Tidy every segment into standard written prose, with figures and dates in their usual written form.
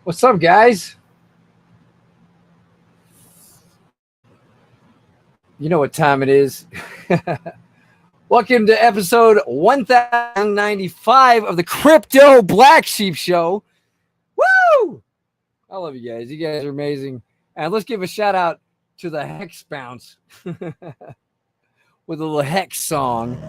What's up, guys? You know what time it is. Welcome to episode 1095 of the Crypto Black Sheep Show. Woo! I love you guys. You guys are amazing. And let's give a shout out to the Hex Bounce with a little Hex song.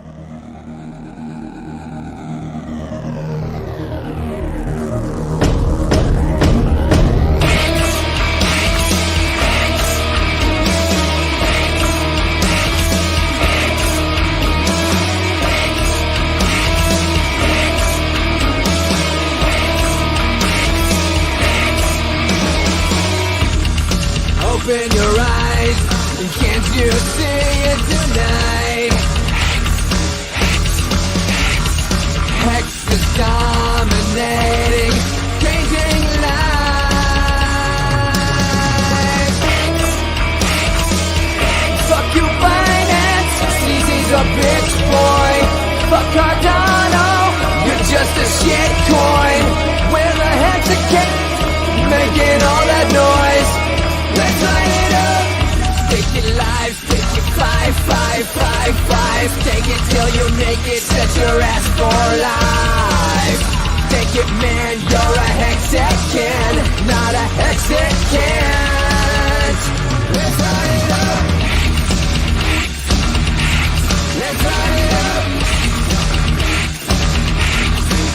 Open your eyes, and can't you see it tonight? Hex is dominating, changing lives. Fuck you, finance, CZ's a bitch boy. Fuck Cardano, you're just a shit coin. Where the heck's a cake, making all that noise? Let's light it up. Take your lives, take your five. Take it till you make it, set your ass for life. Take it, man, you're a hexagon, not a hexacant. Let's light it up. Let's light it up.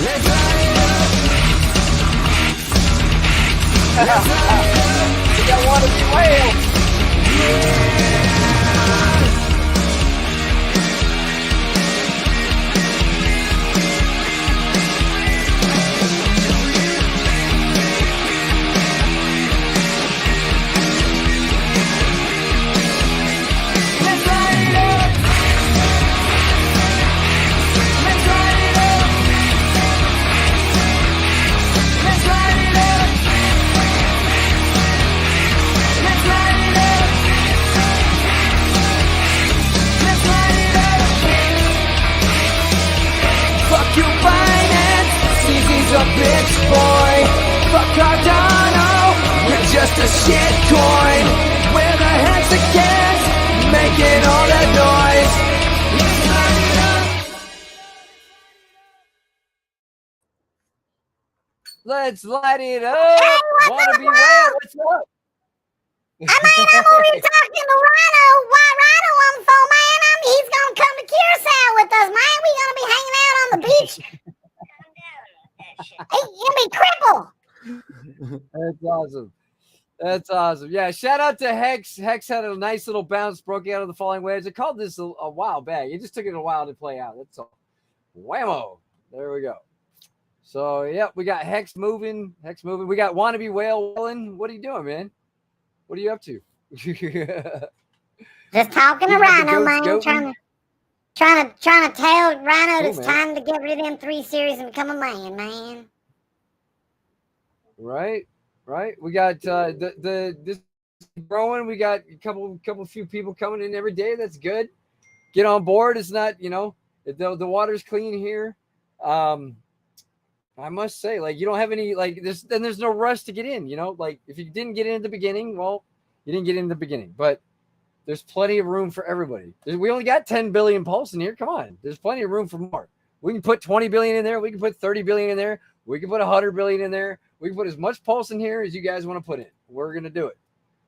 Let's light it up. Let's light it up. You don't want to be whales. Yeah. A bitch boy, fuck Cardano, you're just a shit coin. Where the heck's the cats making all that noise? Let's light it up. Let's light it up. Hey, Wanna be whale? What's up? I'm over here talking to Rhino. Why Rhino on the phone, man? He's gonna come to Curacao with us, man. We gonna be hanging out on the beach. He'll be crippled. That's awesome. That's awesome. Yeah, shout out to Hex. Hex had a nice little bounce, broke out of the falling waves. I called this a while back. It just took it a while to play out. That's all. Whammo. There we go. So, yeah, we got Hex moving. We got Wannabe Whale wailing. What are you doing, man? What are you up to? Just talking to Rhino, man. Trying to tell Rhino it's time to get rid of them 3 series and become a man. Right. We got this growing. We got a few people coming in every day. That's good. Get on board. It's not, the water's clean here. I must say, like, you don't have any, like, there's no rush to get in, like, if you didn't get in at the beginning, well, you didn't get in the beginning, but there's plenty of room for everybody. We only got 10 billion pulse in here. Come on. There's plenty of room for more. We can put 20 billion in there. We can put 30 billion in there. We can put 100 billion in there. We can put as much pulse in here as you guys want to put in. We're going to do it.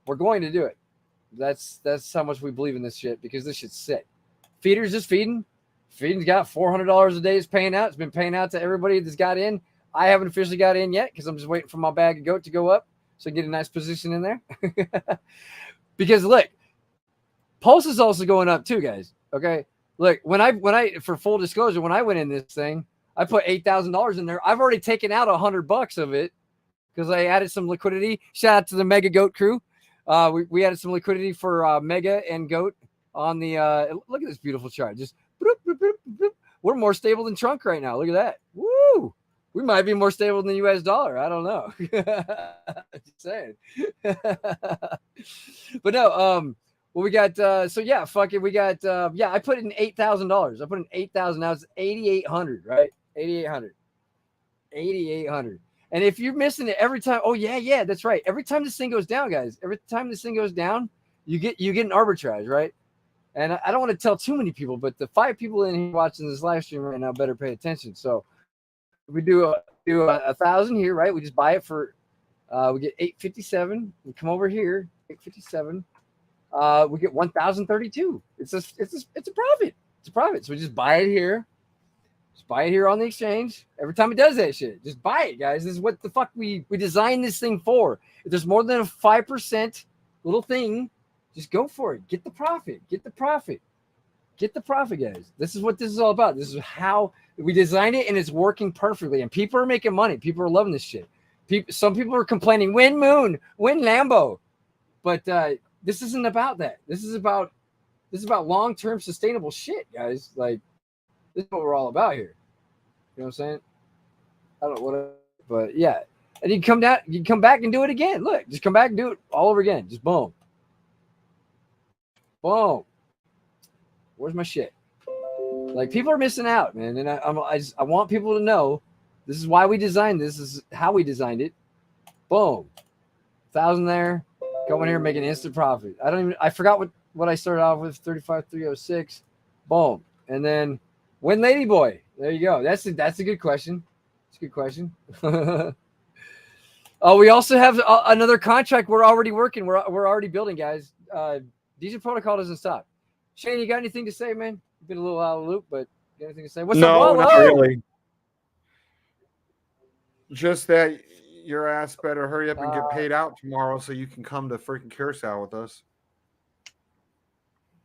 We're going to do it. That's how much we believe in this shit, because this shit's sick. Feeder's just feeding. Feeding's got $400 a day. It's paying out. It's been paying out to everybody that's got in. I haven't officially got in yet because I'm just waiting for my bag of goat to go up so I get a nice position in there. Because look, Pulse is also going up too, guys. Okay. Look, when I for full disclosure, when I went in this thing, I put $8,000 in there. I've already taken out $100 of it because I added some liquidity. Shout out to the Mega Goat crew. We added some liquidity for Mega and Goat on the look at this beautiful chart. Just bloop, bloop, bloop, bloop. We're more stable than Trunk right now. Look at that. Woo! We might be more stable than the US dollar. I don't know. Just saying. But no, well, we got so yeah, fuck it. We got yeah, I put in $8,000. I put in 8,000. Now it's 8,800, right? 8,800. And if you're missing it every time, oh yeah, that's right. Every time this thing goes down, guys, every time this thing goes down, you get an arbitrage, right? And I don't want to tell too many people, but the 5 people in here watching this live stream right now better pay attention. So we do 1,000 here, right? We just buy it for we get 857. We come over here, 857. We get 1,032. It's a profit. It's a profit. So we just buy it here. Just buy it here on the exchange. Every time it does that shit, just buy it, guys. This is what the fuck we designed this thing for. If there's more than a 5% little thing, just go for it. Get the profit. Get the profit. Get the profit, guys. This is what this is all about. This is how we designed it, and it's working perfectly. And people are making money. People are loving this shit. Some people are complaining, win Moon, win Lambo. But this isn't about that. This is about long-term sustainable shit, guys. Like, this is what we're all about here. You know what I'm saying? I don't know what, but yeah. And you come back and do it again. Look, just come back and do it all over again. Just boom. Boom. Where's my shit? Like, people are missing out, man. And I want people to know this is why we designed this. This is how we designed it. Boom. 1,000 there. Go in here and make an instant profit. I forgot what I started off with, 35,306. Boom. And then win Ladyboy. There you go. That's a good question. It's a good question. Oh, we also have another contract we're already working. We're already building, guys. DJ Protocol doesn't stop. Shane, you got anything to say, man? You've been a little out of the loop, but you got anything to say? What's up, Wallow? No, not really. Just that your ass better hurry up and get paid out tomorrow so you can come to freaking Curacao with us.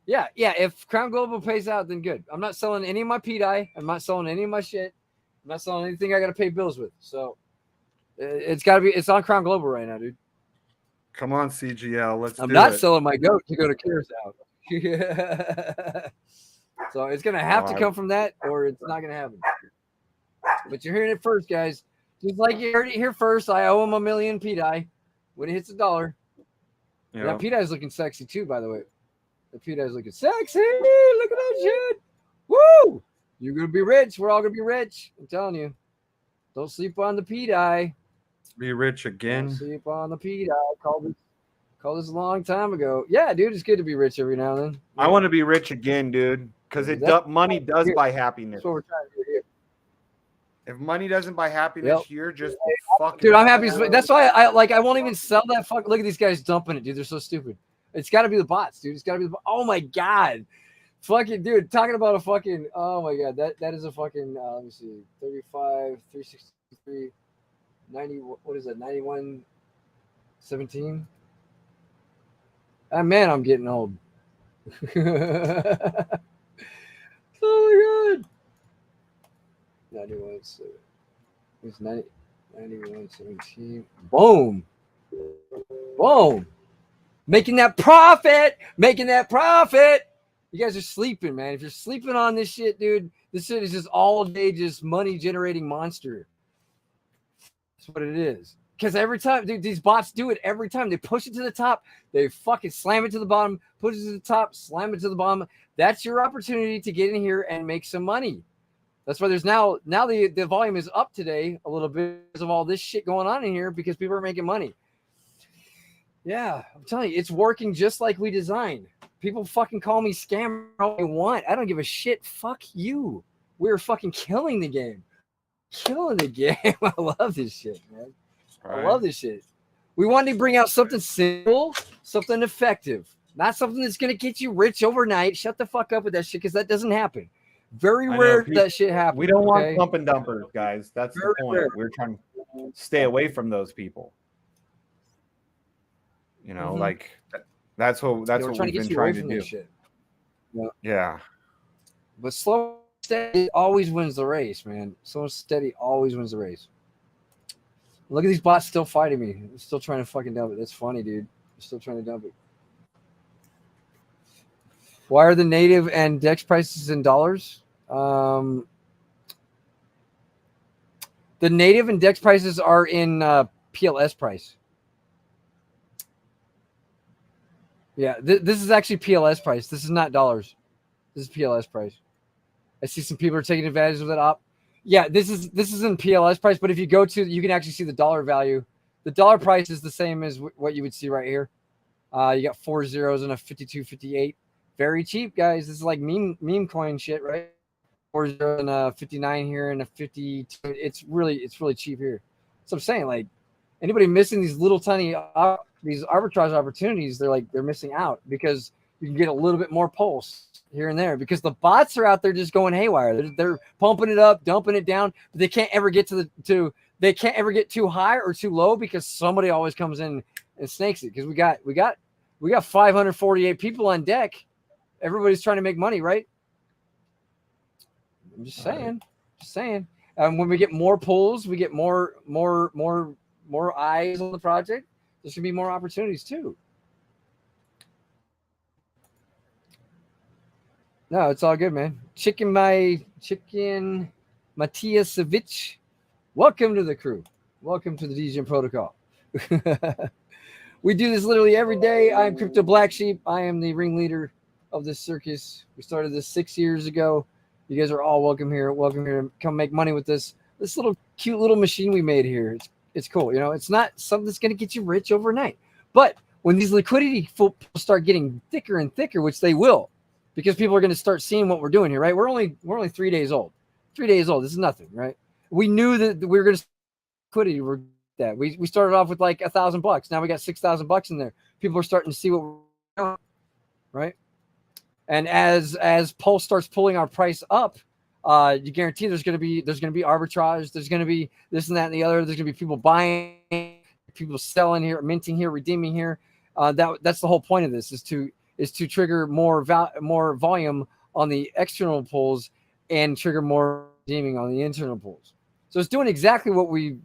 Yeah. If Crown Global pays out, then good. I'm not selling any of my PDI. I'm not selling any of my shit. I'm not selling anything I got to pay bills with. So it's on Crown Global right now, dude. Come on, CGL. Let's do it. I'm not selling my goat to go to Curacao. So it's going to have to come from that, or it's not going to happen. But you're hearing it first, guys. Just like you heard it here first, I owe him $1 million PDI when it hits $1. Yeah, PDI is looking sexy too, by the way. The PDI is looking sexy. Look at that shit. Woo! You're going to be rich. We're all going to be rich. I'm telling you. Don't sleep on the PDI. Be rich again. Don't sleep on the PDI. Called this a long time ago. Yeah, dude, it's good to be rich every now and then. I want to be rich again, dude, because money does buy happiness. That's what we're trying to do here. If money doesn't buy happiness, you're just fucking. Dude, I'm happy. That's why I won't even sell that fuck. Look at these guys dumping it, dude. They're so stupid. It's got to be the bots, dude. It's got to be oh my god, fucking dude. Talking about a fucking. Oh my god, that is a fucking. Let me see, 35, 363, 90. What is that? 91, 17. Ah, man, I'm getting old. Oh my god. 91, so it's 91, 17. Boom. Boom. Making that profit. You guys are sleeping, man. If you're sleeping on this shit, dude, this shit is just all day just money generating monster. That's what it is. Because every time, dude, these bots do it every time. They push it to the top. They fucking slam it to the bottom, push it to the top, slam it to the bottom. That's your opportunity to get in here and make some money. That's why there's now the volume is up today a little bit because of all this shit going on in here because people are making money. Yeah, I'm telling you, it's working just like we designed. People fucking call me scammer all they want. I don't give a shit. Fuck you. We're fucking killing the game. Killing the game. I love this shit, man. I love this shit. We wanted to bring out something simple, something effective, not something that's going to get you rich overnight. Shut the fuck up with that shit because that doesn't happen. Very rare that shit happens. We don't want pump and dumpers, guys. That's the point. Rare. We're trying to stay away from those people. You know, like that's what we've been trying to do. Shit. Yeah. But slow, steady always wins the race, man. Slow and steady always wins the race. Look at these bots still fighting me. They're still trying to fucking dump it. That's funny, dude. They're still trying to dump it. Why are the native and DEX prices in dollars? The native and DEX prices are in PLS price. Yeah, this is actually PLS price. This is not dollars. This is PLS price. I see some people are taking advantage of that op. Yeah, this is in PLS price, but if you go to, you can actually see the dollar value. The dollar price is the same as what you would see right here. You got 4 zeros and a 52.58. Very cheap, guys. This is like meme coin shit, right? 4 zeros and a 59 here and a 52. It's really cheap here. So I'm saying, like, anybody missing these little tiny these arbitrage opportunities, they're missing out, because you can get a little bit more pulse here and there, because the bots are out there just going haywire. They're pumping it up, dumping it down, but they can't ever get they can't ever get too high or too low, because somebody always comes in and snakes it. Because we got 548 people on deck. Everybody's trying to make money, right? I'm just saying. When we get more pulls, we get more eyes on the project. There should be more opportunities too. No, it's all good, man. Chicken Matiasevich, welcome to the crew. Welcome to the DGM protocol. We do this literally every day. I'm Crypto Black Sheep. I am the ringleader of this circus. We started this 6 years ago. You guys are all welcome here. Welcome here to come make money with this little cute little machine we made here. It's cool. You know, it's not something that's going to get you rich overnight. But when these liquidity start getting thicker and thicker, which they will, because people are going to start seeing what we're doing here, right? We're only 3 days old. 3 days old. This is nothing, right? We knew that we were going to liquidity. We started off with like $1,000. Now we got $6,000 in there. People are starting to see what we're doing, right? And as Pulse starts pulling our price up, you guarantee there's going to be arbitrage. There's going to be this and that and the other. There's going to be people buying, people selling here, minting here, redeeming here. That's the whole point of this, is to trigger more volume on the external pulls and trigger more redeeming on the internal pulls. So it's doing exactly what we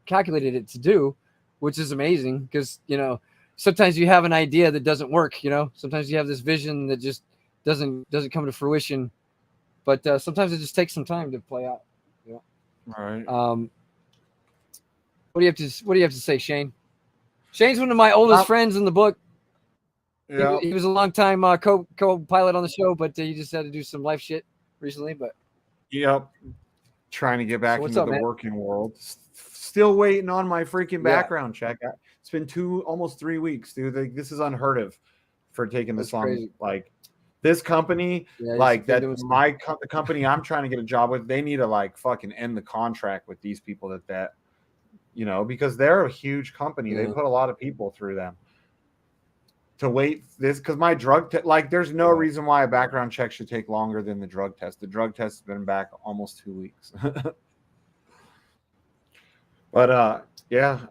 calculated it to do, which is amazing, because, you know, sometimes you have an idea that doesn't work, you know, sometimes you have this vision that just doesn't come to fruition, but sometimes it just takes some time to play out, you know? All right. What do you have to say, Shane? Shane's one of my oldest friends in the book. Yeah. He was a long time co-pilot on the show, but he just had to do some life shit recently. But yep, trying to get back into the man? working world. Still waiting on my freaking background check. It's been almost 3 weeks, dude. This is unheard of for taking this long. Crazy. Like, this company, the company I'm trying to get a job with, they need to like fucking end the contract with these people that you know, because they're a huge company. They put a lot of people through them. To wait this, because my drug there's no reason why a background check should take longer than the drug test. The drug test has been back almost 2 weeks. But other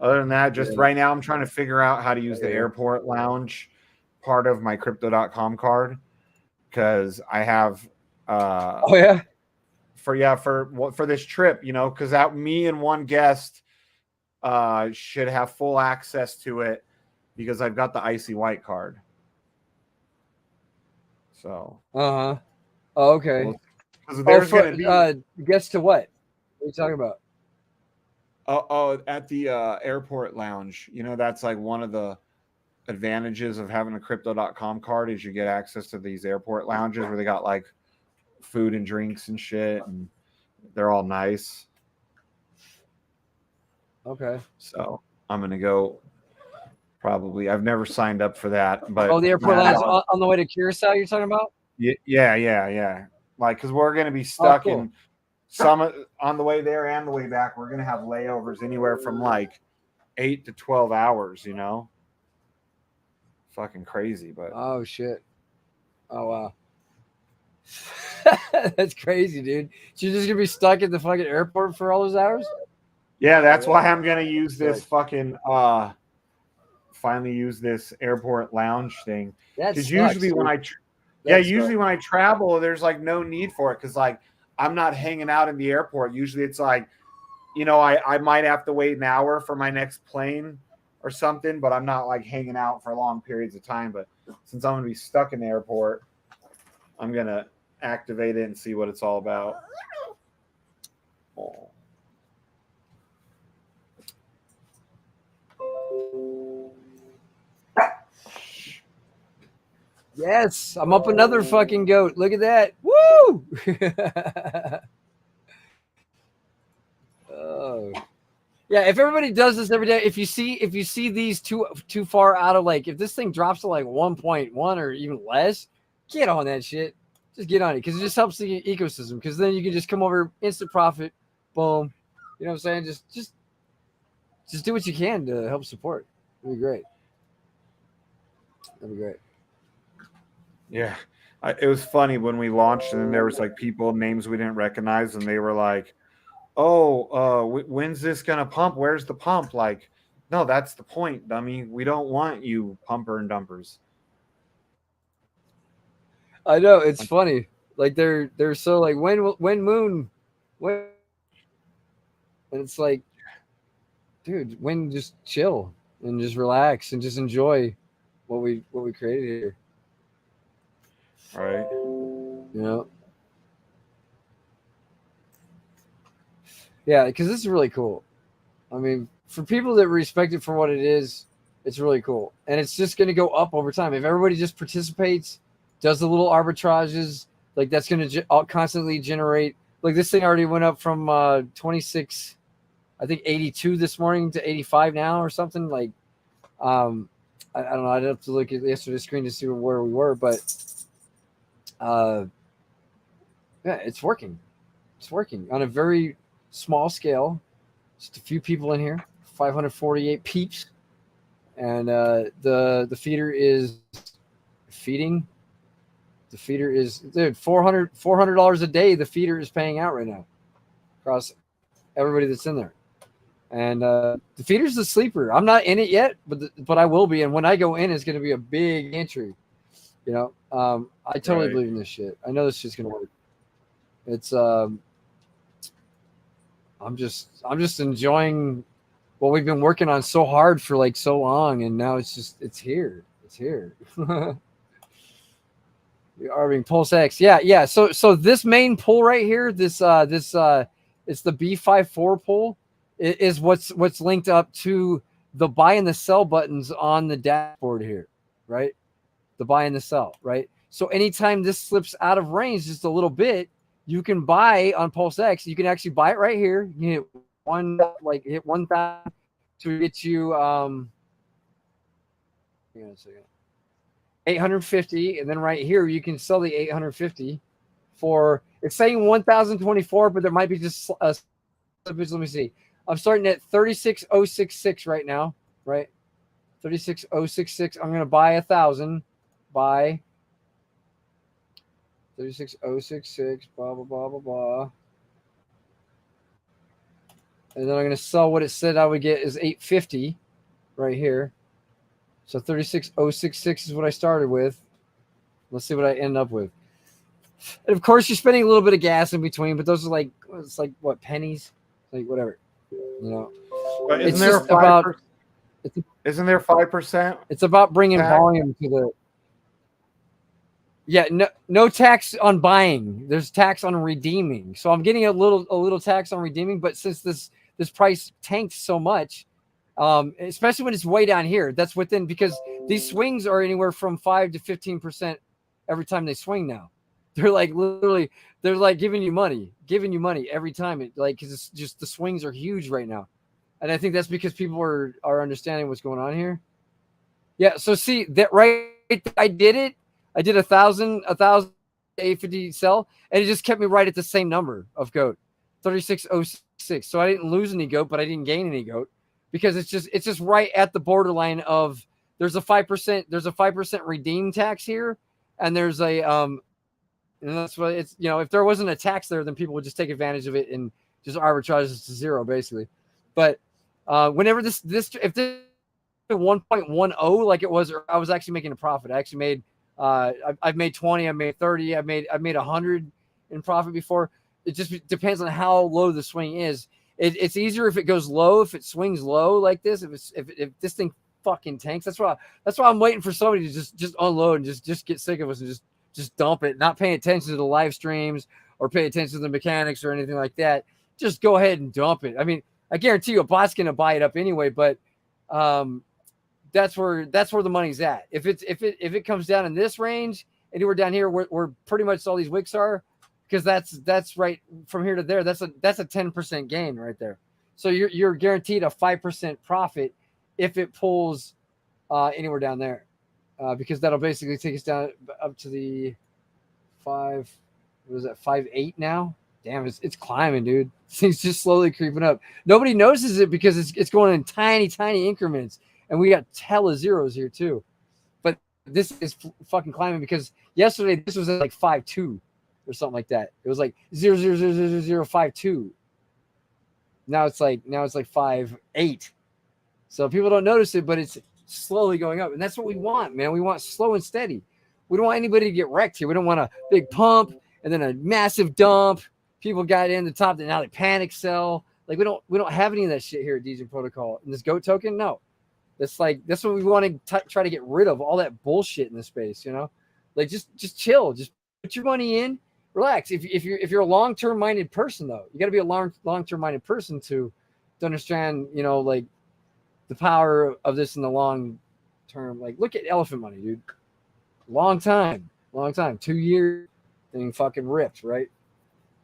than that, just right now I'm trying to figure out how to use the airport lounge part of my crypto.com card, because I have for this trip, you know, because me and one guest should have full access to it, because I've got the icy white card. So okay. There's gonna be guess to what? What are you talking about? At the airport lounge, you know, that's like one of the advantages of having a crypto.com card, is you get access to these airport lounges where they got like food and drinks and shit, and they're all nice. Okay. So I'm gonna go. Probably. I've never signed up for that, but the airport lounge on the way to Curacao you're talking about? Yeah. Like, because we're gonna be stuck in some on the way there and the way back. We're gonna have layovers anywhere from like 8 to 12 hours, you know. Fucking crazy, but oh shit. Oh wow. That's crazy, dude. So you're just gonna be stuck at the fucking airport for all those hours? Yeah, that's why I'm gonna use this fucking finally use this airport lounge thing. Because usually when I travel, there's like no need for it, because like I'm not hanging out in the airport. Usually it's like, you know, I might have to wait an hour for my next plane or something, but I'm not like hanging out for long periods of time. But since I'm gonna be stuck in the airport, I'm gonna activate it and see what it's all about. Oh. Yes, I'm up another fucking goat. Look at that. Woo! Yeah, if everybody does this every day, if you see these too far out of like, if this thing drops to like 1.1 or even less, get on that shit. Just get on it because it just helps the ecosystem. Because then you can just come over, instant profit, boom. You know what I'm saying? Just do what you can to help support. It'd be great. That'd be great. Yeah. It was funny when we launched, and then there was like people, names we didn't recognize, and they were like, "Oh, when's this gonna pump? Where's the pump?" Like, no, that's the point, dummy. We don't want you pumper and dumpers. I know it's funny. Like they're so like when moon, when, and it's like, dude, when just chill and just relax and just enjoy what we created here. Right. You know. Yeah, because this is really cool. I mean, for people that respect it for what it is, it's really cool. And it's just going to go up over time. If everybody just participates, does the little arbitrages, like that's going to constantly generate. Like this thing already went up from 26, I think 82 this morning to 85 now or something. Like, I don't know. I'd have to look at yesterday's screen to see where we were. But yeah, it's working. It's working on a very small scale. Just a few people in here, 548 peeps, and the feeder is feeding. The feeder is dude $400 a day. The feeder is paying out right now across everybody that's in there, and the feeder's the sleeper. I'm not in it yet, but I will be, and when I go in, it's going to be a big entry. You know, I totally believe in this shit. I know this shit's going to work. It's I'm just enjoying what we've been working on so hard for like so long, and now it's here. It's here. The Arbing Pulse X. Yeah. So this main pull right here, it's the B54 pull, is what's linked up to the buy and the sell buttons on the dashboard here, right? The buy and the sell, right? So anytime this slips out of range just a little bit, you can buy on Pulse X. You can actually buy it right here. You hit 1,000 to get you hang on a second. 850, and then right here you can sell the 850 for, it's saying 1,024, but there might be just a slippage. Let me see. I'm starting at 36,066 right now, right? 36,066. I'm gonna buy 1,000. Buy 36,066. Blah blah blah blah blah. And then I'm gonna sell what it said I would get is 850 right here. So 36,066 is what I started with. Let's see what I end up with. And of course, you're spending a little bit of gas in between, but those are like, it's like what, pennies? Like whatever, you know. But isn't there 5%? Isn't there 5%? It's about bringing volume to the. Yeah, no tax on buying. There's tax on redeeming. So I'm getting a little tax on redeeming, but since this price tanked so much, especially when it's way down here, that's within, because these swings are anywhere from 5 to 15% every time they swing now. They're like literally, they're like giving you money every time. It like, because it's just the swings are huge right now, and I think that's because people are understanding what's going on here. Yeah, so see that right? I did it. I did 1,000, 850 sell, and it just kept me right at the same number of GOAT, 36,066. So I didn't lose any GOAT, but I didn't gain any GOAT because it's just right at the borderline of there's a 5% redeem tax here, and there's a and that's what it's, you know, if there wasn't a tax there, then people would just take advantage of it and just arbitrage it to zero basically. But whenever this if this 1.10 like it was, I was actually making a profit. I actually made I've made 20, I've made 30, I've made 100 in profit before. It just depends on how low the swing is. It's easier if it goes low, if it swings low like this. If this thing fucking tanks, that's why I'm waiting for somebody to just unload and just get sick of us and just dump it, not paying attention to the live streams or pay attention to the mechanics or anything like that. Just go ahead and dump it. I mean, I guarantee you a bot's gonna buy it up anyway, but that's where the money's at. If it comes down in this range, anywhere down here where pretty much all these wicks are, because that's right from here to there, that's a 10% gain right there. So you're guaranteed a 5% profit if it pulls anywhere down there, because that'll basically take us down up to the 5.8 now. Damn, it's climbing, dude. Things just slowly creeping up. Nobody notices it because it's going in tiny increments, and we got hella zeros here too. But this is fucking climbing because yesterday this was at like 5.2 or something like that. It was like 0.0000052. Now it's like 5.8. So people don't notice it, but it's slowly going up, and that's what we want, man. We want slow and steady. We don't want anybody to get wrecked here. We don't want a big pump and then a massive dump. People got in the top, and now they panic sell. Like we don't have any of that shit here at DJ Protocol. And this GOAT token, no. That's what we want to try to get rid of, all that bullshit in the space, you know? Like just chill, just put your money in, relax. If you're a long-term minded person though, you got to be a long-term minded person to understand, you know, like the power of this in the long term. Like look at elephant money, dude. Long time, 2 years, thing fucking ripped, right?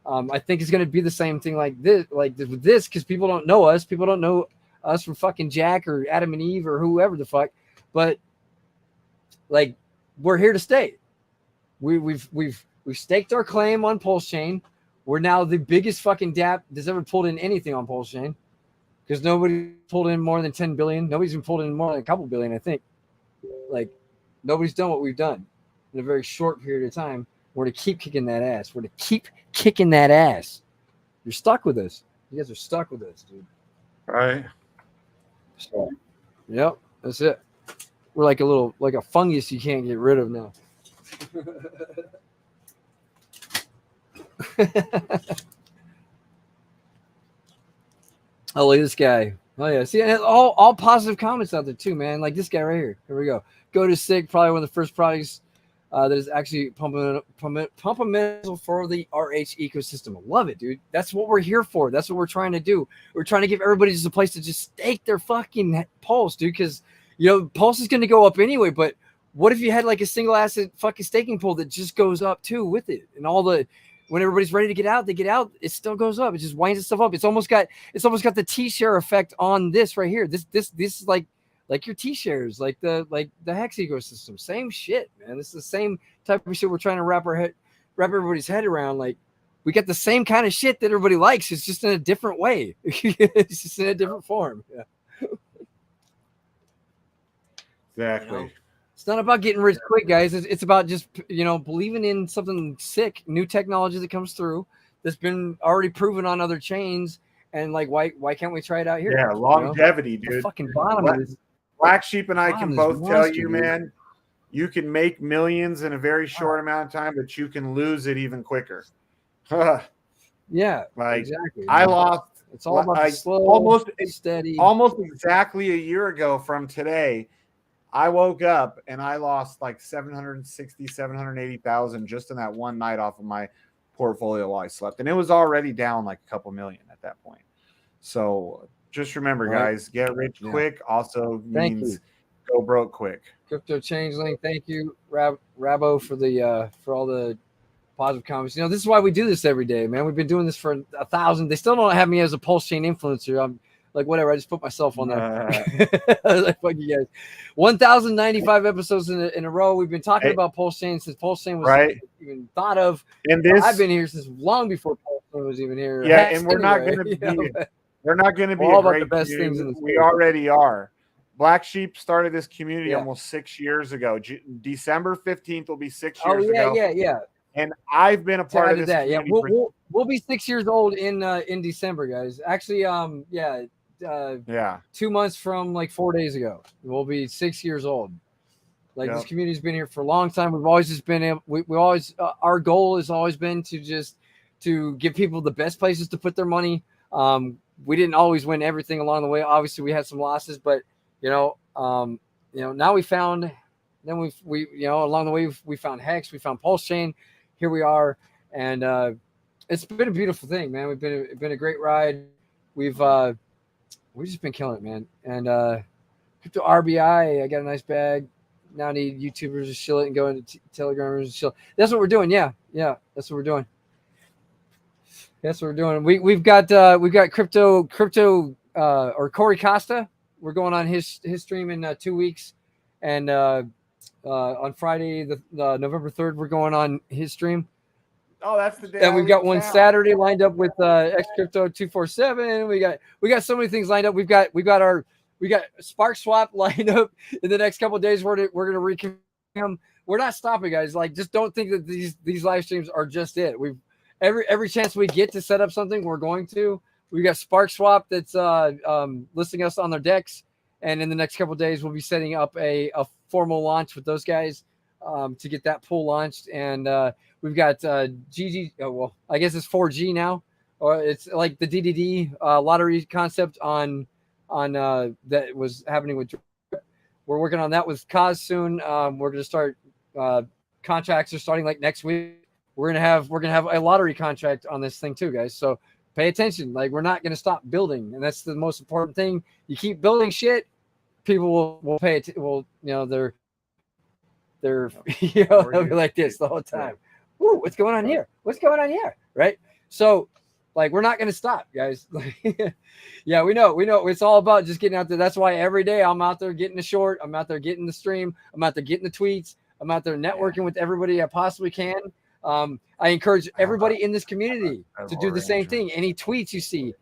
I think it's going to be the same thing like this, because people don't know us. People don't know us from fucking Jack or Adam and Eve or whoever the fuck. But like, we're here to stay. We've staked our claim on Pulse Chain. We're now the biggest fucking DApp that's ever pulled in anything on Pulse Chain, because nobody pulled in more than 10 billion. Nobody's even pulled in more than a couple billion, I think. Like, nobody's done what we've done in a very short period of time. We're to keep kicking that ass. We're to keep kicking that ass. You're stuck with us. You guys are stuck with us, dude. Right. So, yep, that's it. We're like a fungus you can't get rid of now. Oh, look at this guy. Oh yeah, see, all positive comments out there too, man. Like this guy right here. Here we go. Go to Sig, probably one of the first products that is actually pumping for the RH ecosystem. I love it, dude. That's what we're here for. That's what we're trying to do. We're trying to give everybody just a place to just stake their fucking Pulse, dude. Because you know Pulse is going to go up anyway. But what if you had like a single asset fucking staking pool that just goes up too with it, and all the when everybody's ready to get out, they get out. It still goes up. It just winds itself up. It's almost got the T-share effect on this right here. This is like your T-shares, like the Hex ecosystem. Same shit, man. This is the same type of shit we're trying to wrap everybody's head around. Like we get the same kind of shit that everybody likes. It's just in a different way. It's just in a different form. Yeah. Exactly. You know? It's not about getting rich quick, guys. It's about just, you know, believing in something sick, new technology that comes through that's been already proven on other chains, and like why can't we try it out here? Yeah, longevity, you know? dude. The fucking bottom is BlackSheep and I can both tell you, dude. man, you can make millions in a very short amount of time, but you can lose it even quicker. Yeah, like exactly. I lost. It's all about slow, steady. Almost exactly a year ago from today, I woke up and I lost like 780,000 just in that one night off of my portfolio while I slept. And it was already down like a couple million at that point. So just remember, guys, get rich quick also means go broke quick. Crypto Changeling, thank you, Rabo, for all the positive comments. You know, this is why we do this every day, man. We've been doing this for 1,000. They still don't have me as a Pulse Chain influencer. I'm like, whatever. I just put myself on there. Like, fuck you guys. 1,095 episodes in a row. We've been talking about Pulse Chain since Pulse Chain was even thought of. And I've been here since long before Pulse Chain was even here. Yeah, and we're not going to be. We're not going to be all about the best things in this. We already are. BlackSheep started this community almost 6 years ago. December 15th will be 6 years ago. Yeah. And I've been a part of this. Yeah, we'll be 6 years old in December, guys. Actually, 2 months from like 4 days ago, we'll be 6 years old. Like this community's been here for a long time. We've always just been able. We always our goal has always been to give people the best places to put their money. We didn't always win everything along the way. Obviously, we had some losses, but now we found. Then we along the way we found Hex, we found Pulse Chain. Here we are, and it's been a beautiful thing, man. It's been a great ride. We've just been killing it, man. And crypto RBI, I got a nice bag. Now I need YouTubers to shill it and go into Telegrammers and shill. That's what we're doing. Yeah, that's what we're doing. That's what we're doing. We've got crypto or Corey Costa. We're going on his stream in 2 weeks, and on Friday the November 3rd we're going on his stream. Oh, that's the day. And we've got one Saturday lined up with X Crypto 247. We got so many things lined up. We got Spark Swap lined up in the next couple of days. We're gonna reconvene. We're not stopping, guys. Like, just don't think that these live streams are just it. We've every chance we get to set up something, we're going to. We got Spark Swap that's listing us on their decks, and in the next couple of days, we'll be setting up a formal launch with those guys to get that pool launched. And we've got GG. Well, I guess it's 4G now, or it's like the DDD lottery concept on that was happening with. We're working on that with Kaz soon. We're going to start. Contracts are starting like next week. We're gonna have a lottery contract on this thing too, guys. So pay attention. Like, we're not gonna stop building, and that's the most important thing. You keep building shit, people will pay it. Will they're they'll be like this the whole time. Ooh, what's going on here? What's going on here? Right? So, like, we're not gonna stop, guys. Yeah, we know. It's all about just getting out there. That's why every day I'm out there getting the short. I'm out there getting the stream. I'm out there getting the tweets. I'm out there networking with everybody I possibly can. I encourage everybody in this community to do the same thing. Any tweets you see,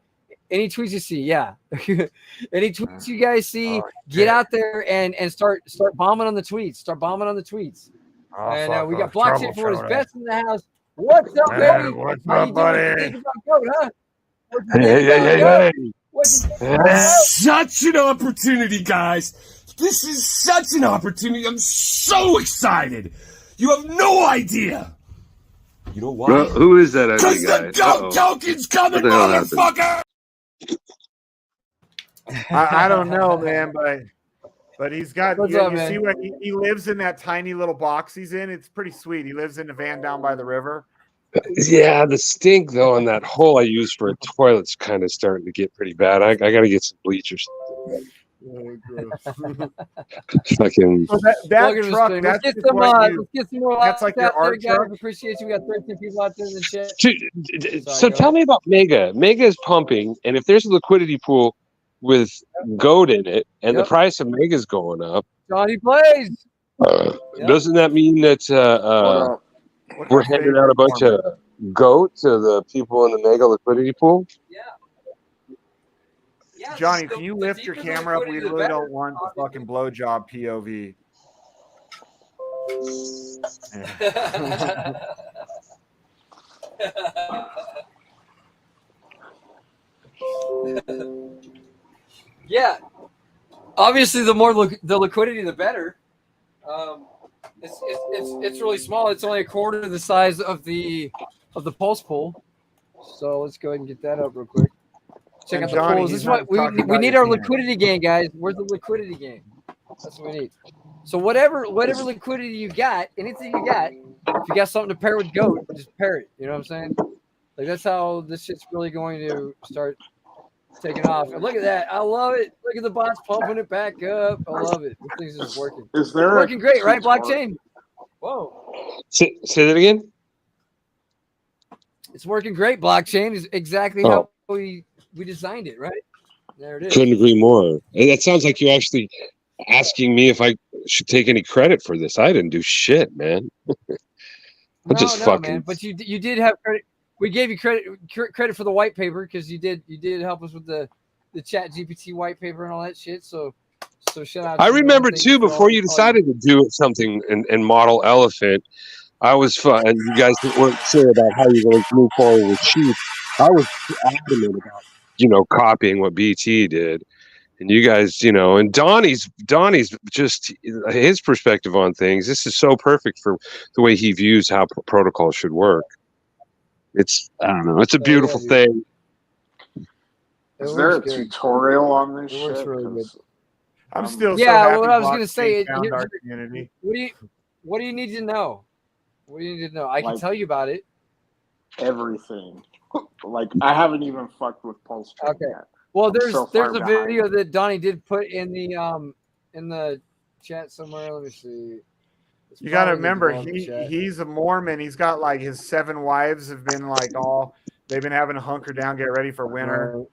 yeah. Any tweets you guys see, get out there and start bombing on the tweets. Start bombing on the tweets. And we got BlackSheep for his best in the house. What's up, baby? What's How up, you buddy? doing? Goat, huh? Hey. What's Such an opportunity, guys. This is such an opportunity. I'm so excited. You have no idea. You know why? Well, who is that Because other guy? the goat token's coming, What the hell happened? motherfucker. I don't know, man, but he's got. What's You up, man? see what he lives in that tiny little box he's in. It's pretty sweet. He lives in a van down by the river. Yeah, the stink though on that hole I used for a toilet's kind of starting to get pretty bad. I got to get some bleachers. Fucking. So that truck. Let's get some more. That's like your art guys. truck? Appreciate you. We got 13 people out there in the chat. So tell me about Mega. Mega is pumping, and if there's a liquidity pool with goat in it, and the price of Mega's going up, Johnny plays. doesn't that mean that we're handing out a bunch of goat to the people in the Mega liquidity pool? Yeah, Johnny, can you lift your camera up? We really don't want the fucking blowjob POV. Yeah. Obviously, the more the liquidity, the better. It's really small. It's only a quarter of the size of the pulse pool. So let's go ahead and get that up real quick. Check out the pools. This is what we need our liquidity game, guys. Where's the liquidity game? That's what we need. So whatever liquidity you got, anything you got, if you got something to pair with goat, just pair it. You know what I'm saying? Like, that's how this shit's really going to start taking off. And look at that. I love it. Look at the bots pumping it back up. I love it. This thing's just working. It's working great, right, blockchain? Whoa. Say that again? It's working great, blockchain. Is exactly how we designed it, right? There it is. Couldn't agree more. And that sounds like you're actually asking me if I should take any credit for this. I didn't do shit, man. Man. But you did have credit. We gave you credit for the white paper because you did help us with the Chat GPT white paper and all that shit. So shout out. I remember too, before you decided to do something and model elephant, I was fun, and you guys weren't sure about how you were going to move forward with sheep. I was adamant about copying what BT did, and you guys, and Donnie's just his perspective on things. This is so perfect for the way he views how protocol should work. I don't know. It's a beautiful thing. Is there a tutorial on this shit? Works really good. I'm still what I was going to say. Our community. What do you need to know? What do you need to know? I can tell you about it. Everything. Like, I haven't even fucked with Pulse Chain yet. Well, there's a video that Donnie did put in the chat somewhere. Let me see. You got to remember, he's a Mormon. He's got like his 7 wives have been like all They've been having to hunker down, get ready for winter.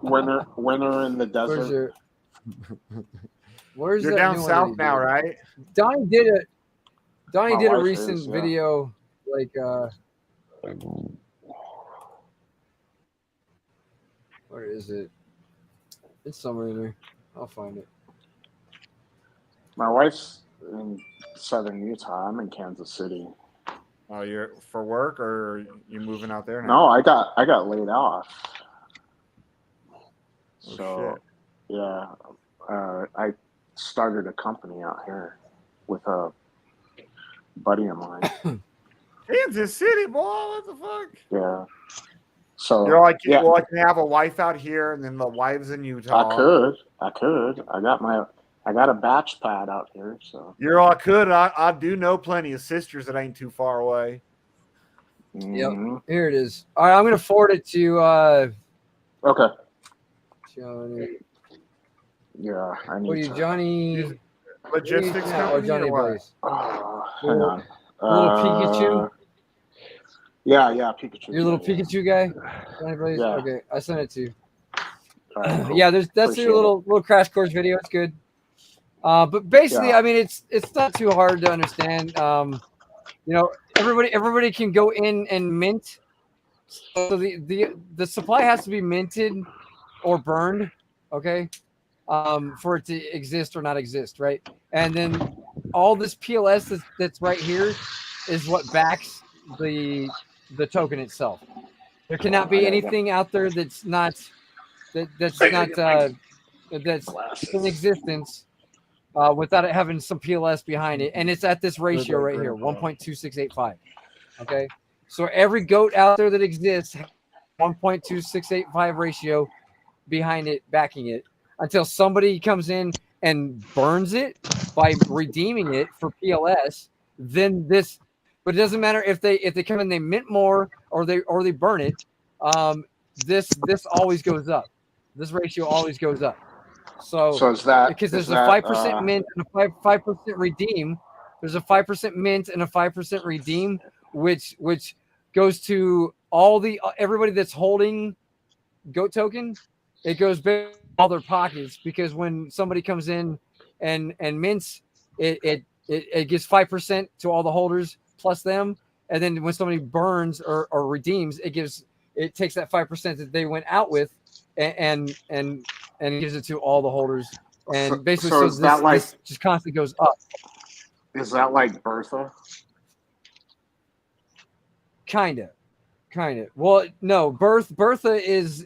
Winter in the desert. Where's You're that down new one south that he now, did? right? Donnie did My a wife recent is, yeah. video, like where is it? It's somewhere in there. I'll find it. My wife's in southern Utah. I'm in Kansas City. Oh, you're for work or you moving out there now? No, I got laid off. Oh, So, shit. yeah, I started a company out here with a buddy of mine. Kansas City, boy, what the fuck? Yeah. So You're like, yeah, well, I can have a wife out here, and then the wife's in Utah. I could. I got a batch pad out here. So You're all could. I do know plenty of sisters that ain't too far away. mm-hmm. Yep, here it is. All right, I'm gonna forward it to Okay. Johnny. Yeah, I need What are you, to. Johnny? Logistics company or Johnny or what? Blaze? Hang on. Little Pikachu. Yeah, Pikachu. Your little Pikachu guy. Johnny Blaze. Yeah. Okay, I sent it to you. All right, cool. Yeah, that's Appreciate your little crash course video. It's good. But basically, Yeah. I mean, it's not too hard to understand. Everybody can go in and mint. So the supply has to be minted or burned, okay, for it to exist or not exist, right? And then all this PLS that's right here is what backs the token itself. There cannot be anything out there that's not in existence without it having some PLS behind it, and it's at this ratio right here, 1.2685. Okay, so every goat out there that exists has 1.2685 ratio behind it, backing it, until somebody comes in and burns it by redeeming it for PLS. Then this, but it doesn't matter if they come in, they mint more or they burn it. This always goes up. This ratio always goes up. So is that because there's a 5% mint and a 5% redeem. There's a 5% mint and a 5% redeem, which goes to everybody that's holding goat token. It goes back to all their pockets, because when somebody comes in and mints, it gives 5% to all the holders plus them, and then when somebody burns or redeems, it takes that 5% that they went out with and gives it to all the holders. And basically, this just constantly goes up. Is that like Bertha? Kind of. Well, no, Bertha is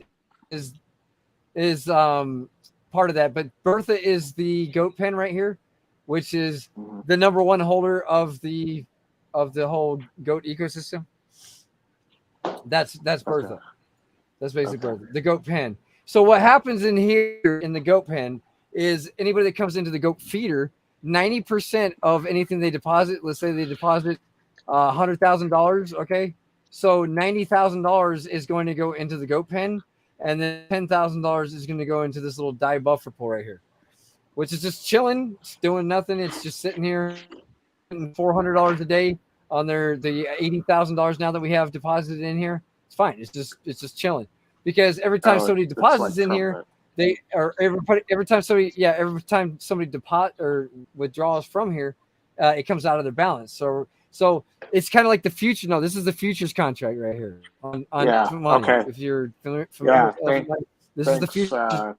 part of that, but Bertha is the goat pen right here, which is the number one holder of the whole goat ecosystem. That's Bertha. Okay. That's basically Bertha, the goat pen. So what happens in here in the goat pen is anybody that comes into the goat feeder, 90% of anything they deposit, let's say they deposit $100,000, okay? So $90,000 is going to go into the goat pen, and then $10,000 is going to go into this little die buffer pool right here, which is just chilling. It's doing nothing. It's just sitting here, $400 a day on the $80,000 now that we have deposited in here. It's fine. It's just chilling, because every time somebody deposits in here, every time somebody deposit or withdraws from here, it comes out of their balance. So it's kind of like the future. No, this is the futures contract right here on money. Okay. If you're familiar this is the future.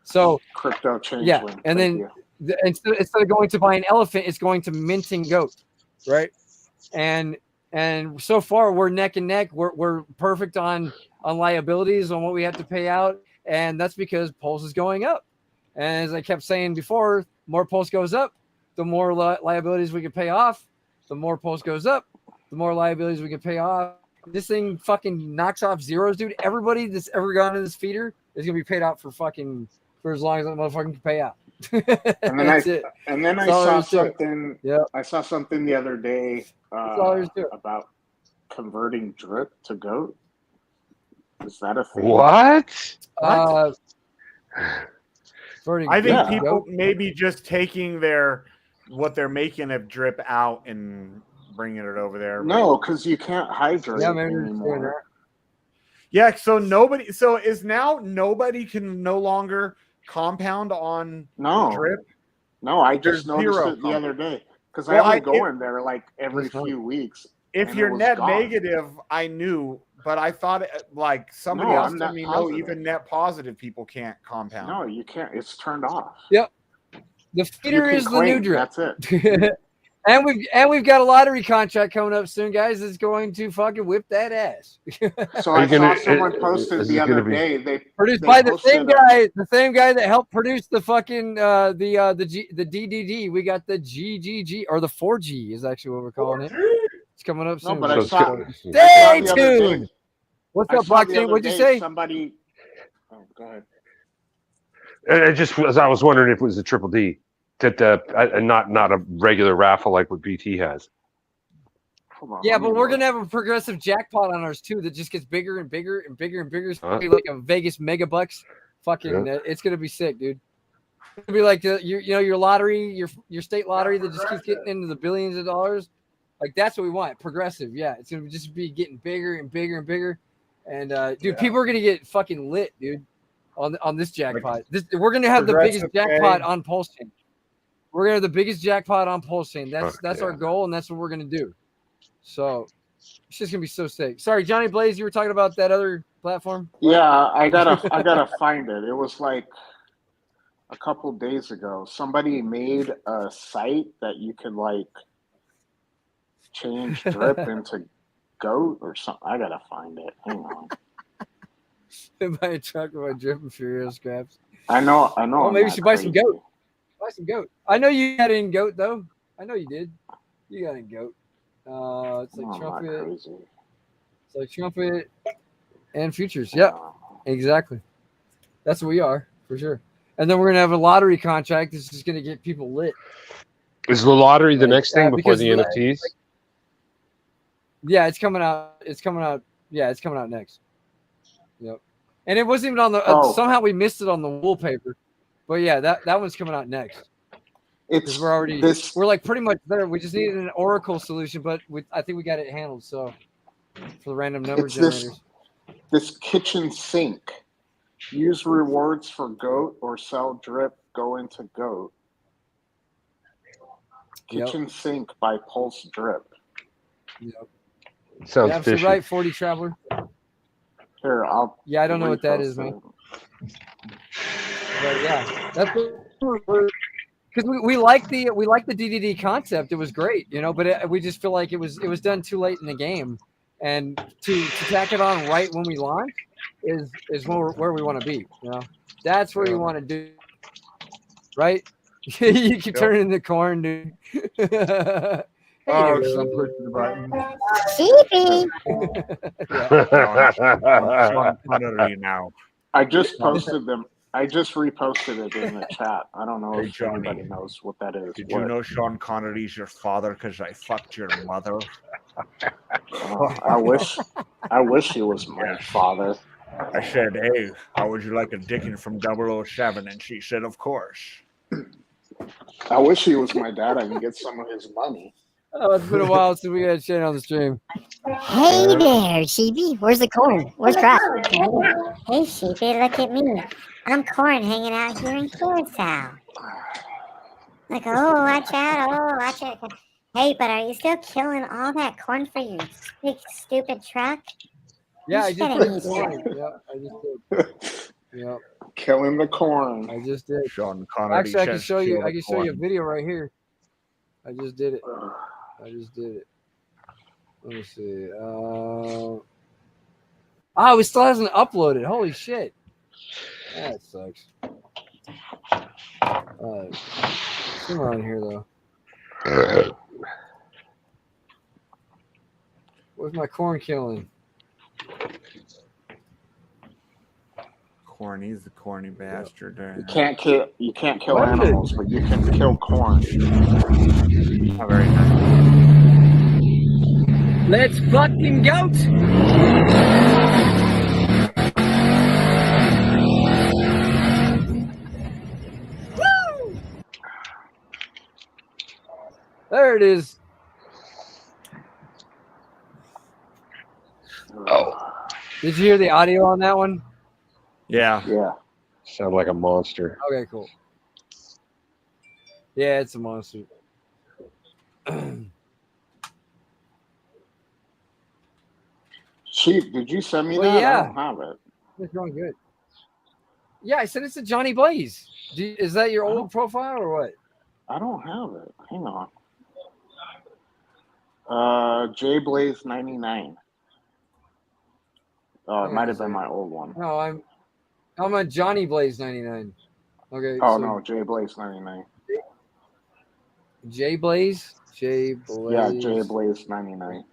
So crypto change. Yeah, and then instead of going to buy an elephant, it's going to minting goat, right? And so far we're neck and neck. We're perfect on liabilities on what we have to pay out, and that's because Pulse is going up. And as I kept saying before, more Pulse goes up, the more liabilities we can pay off. The more Pulse goes up, the more liabilities we can pay off. This thing fucking knocks off zeros, dude. Everybody that's ever gone to this feeder is gonna be paid out for as long as that motherfucker can pay out. and then I saw something. Yeah, I saw something the other day about converting drip to goat. Is that a thing? What? I think people maybe just taking what they're making of drip out and bringing it over there. No, because you can't hydrate anymore. Yeah, so nobody can no longer compound on drip. No, I just noticed it the other day because I was going there like every few weeks. If you're net negative, I knew, but I thought like somebody else told me no, even net positive people can't compound. No, you can't. It's turned off. Yep. The feeder is the new drip. That's it. And we've got a lottery contract coming up soon, guys. It's going to fucking whip that ass. So I saw someone posted the other day. They produced by the same guy that helped produce the fucking the DDD. We got the GGG or the 4G is actually what we're calling it. It's coming up soon. No, but I saw. Stay tuned. What's up, BlackSheep? What'd you say? Somebody. Oh, go ahead. I was wondering if it was a triple D, that not a regular raffle like what BT has. Yeah, but we're gonna have a progressive jackpot on ours too that just gets bigger and bigger and bigger and bigger. It's gonna be like a Vegas mega bucks. Fucking, it's gonna be sick, dude. It's gonna be like your lottery, your state lottery that just keeps getting into the billions of dollars. Like that's what we want. Progressive, yeah. It's gonna just be getting bigger and bigger and bigger. And dude, people are gonna get fucking lit, dude, on this jackpot. We're gonna have the biggest jackpot on Pulse Chain. We're gonna have the biggest jackpot on Pulse Chain. That's our goal, and that's what we're gonna do. So it's just gonna be so sick. Sorry, Johnny Blaze, you were talking about that other platform. Yeah, I gotta find it. It was like a couple days ago. Somebody made a site that you could like change drip into goat or something. I gotta find it. Hang on. Buy a truck with my drip and Furio scraps. I know. Oh, maybe you should buy some goat. Buy some goat. I know you got in goat though. I know you did. You got in goat. It's like trumpet. It's like trumpet and futures. Yep, exactly. That's what we are for sure. And then we're gonna have a lottery contract. This is gonna get people lit. Is the lottery the next thing before the NFTs? Yeah, it's coming out. It's coming out. Yeah, it's coming out next. Yep. And it wasn't even on the. Somehow we missed it on the wallpaper, but yeah, that one's coming out next. Because we're like pretty much there. We just needed an Oracle solution, but I think we got it handled. So for the random number generators, this kitchen sink. Use rewards for goat or sell drip. Go into goat. Kitchen sink by Pulse Drip. Yep. Sounds absolutely right, 40 Traveler. Here, I don't know what that is, man. But yeah, that's because we like the DDD concept. It was great, but we just feel like it was done too late in the game, and to tack it on right when we launch is where we want to be. That's where you want to do, right? You keep turning the corn, dude. Some pushing the button. Sheepy. Now. I just posted them. I just reposted it in the chat. I don't know if anybody knows what that is. Did you know Sean Connery's your father because I fucked your mother? I wish he was my father. I said, hey, how would you like a dickin' from 007? And she said, of course. I wish he was my dad. I can get some of his money. Oh, it's been a while since we had Shane on the stream. Hey there, Sheepy. Where's the corn? Where's crap? Hey, Sheepy, look at me. I'm corn hanging out here in Curacao. Like, watch out. Hey, but are you still killing all that corn for your big stupid truck? Yeah, I just did. Yep, I just did. Yep. Killing the corn. I just did. Sean Connery. Actually, I can show you a video right here. I just did it. Let me see. It still hasn't uploaded. Holy shit. That sucks. Somewhere on here though. Where's my corn killing? He's the corny bastard. You can't kill animals, but you can kill corn. Oh, very nice. Let's fucking goat. Woo! There it is. Oh. Did you hear the audio on that one? Yeah. Yeah. Sound like a monster. Okay, cool. Yeah, it's a monster. Sheep, did you send me that? Yeah. I don't have it. It's going good. Yeah, I said it's a Johnny Blaze. Is that your old profile or what? I don't have it. Hang on. JBlaze99. Oh, it might have been my old one. No, I'm a Johnny Blaze 99. Okay. Oh, no, JBlaze99. J Blaze? J Blaze. Yeah, JBlaze99.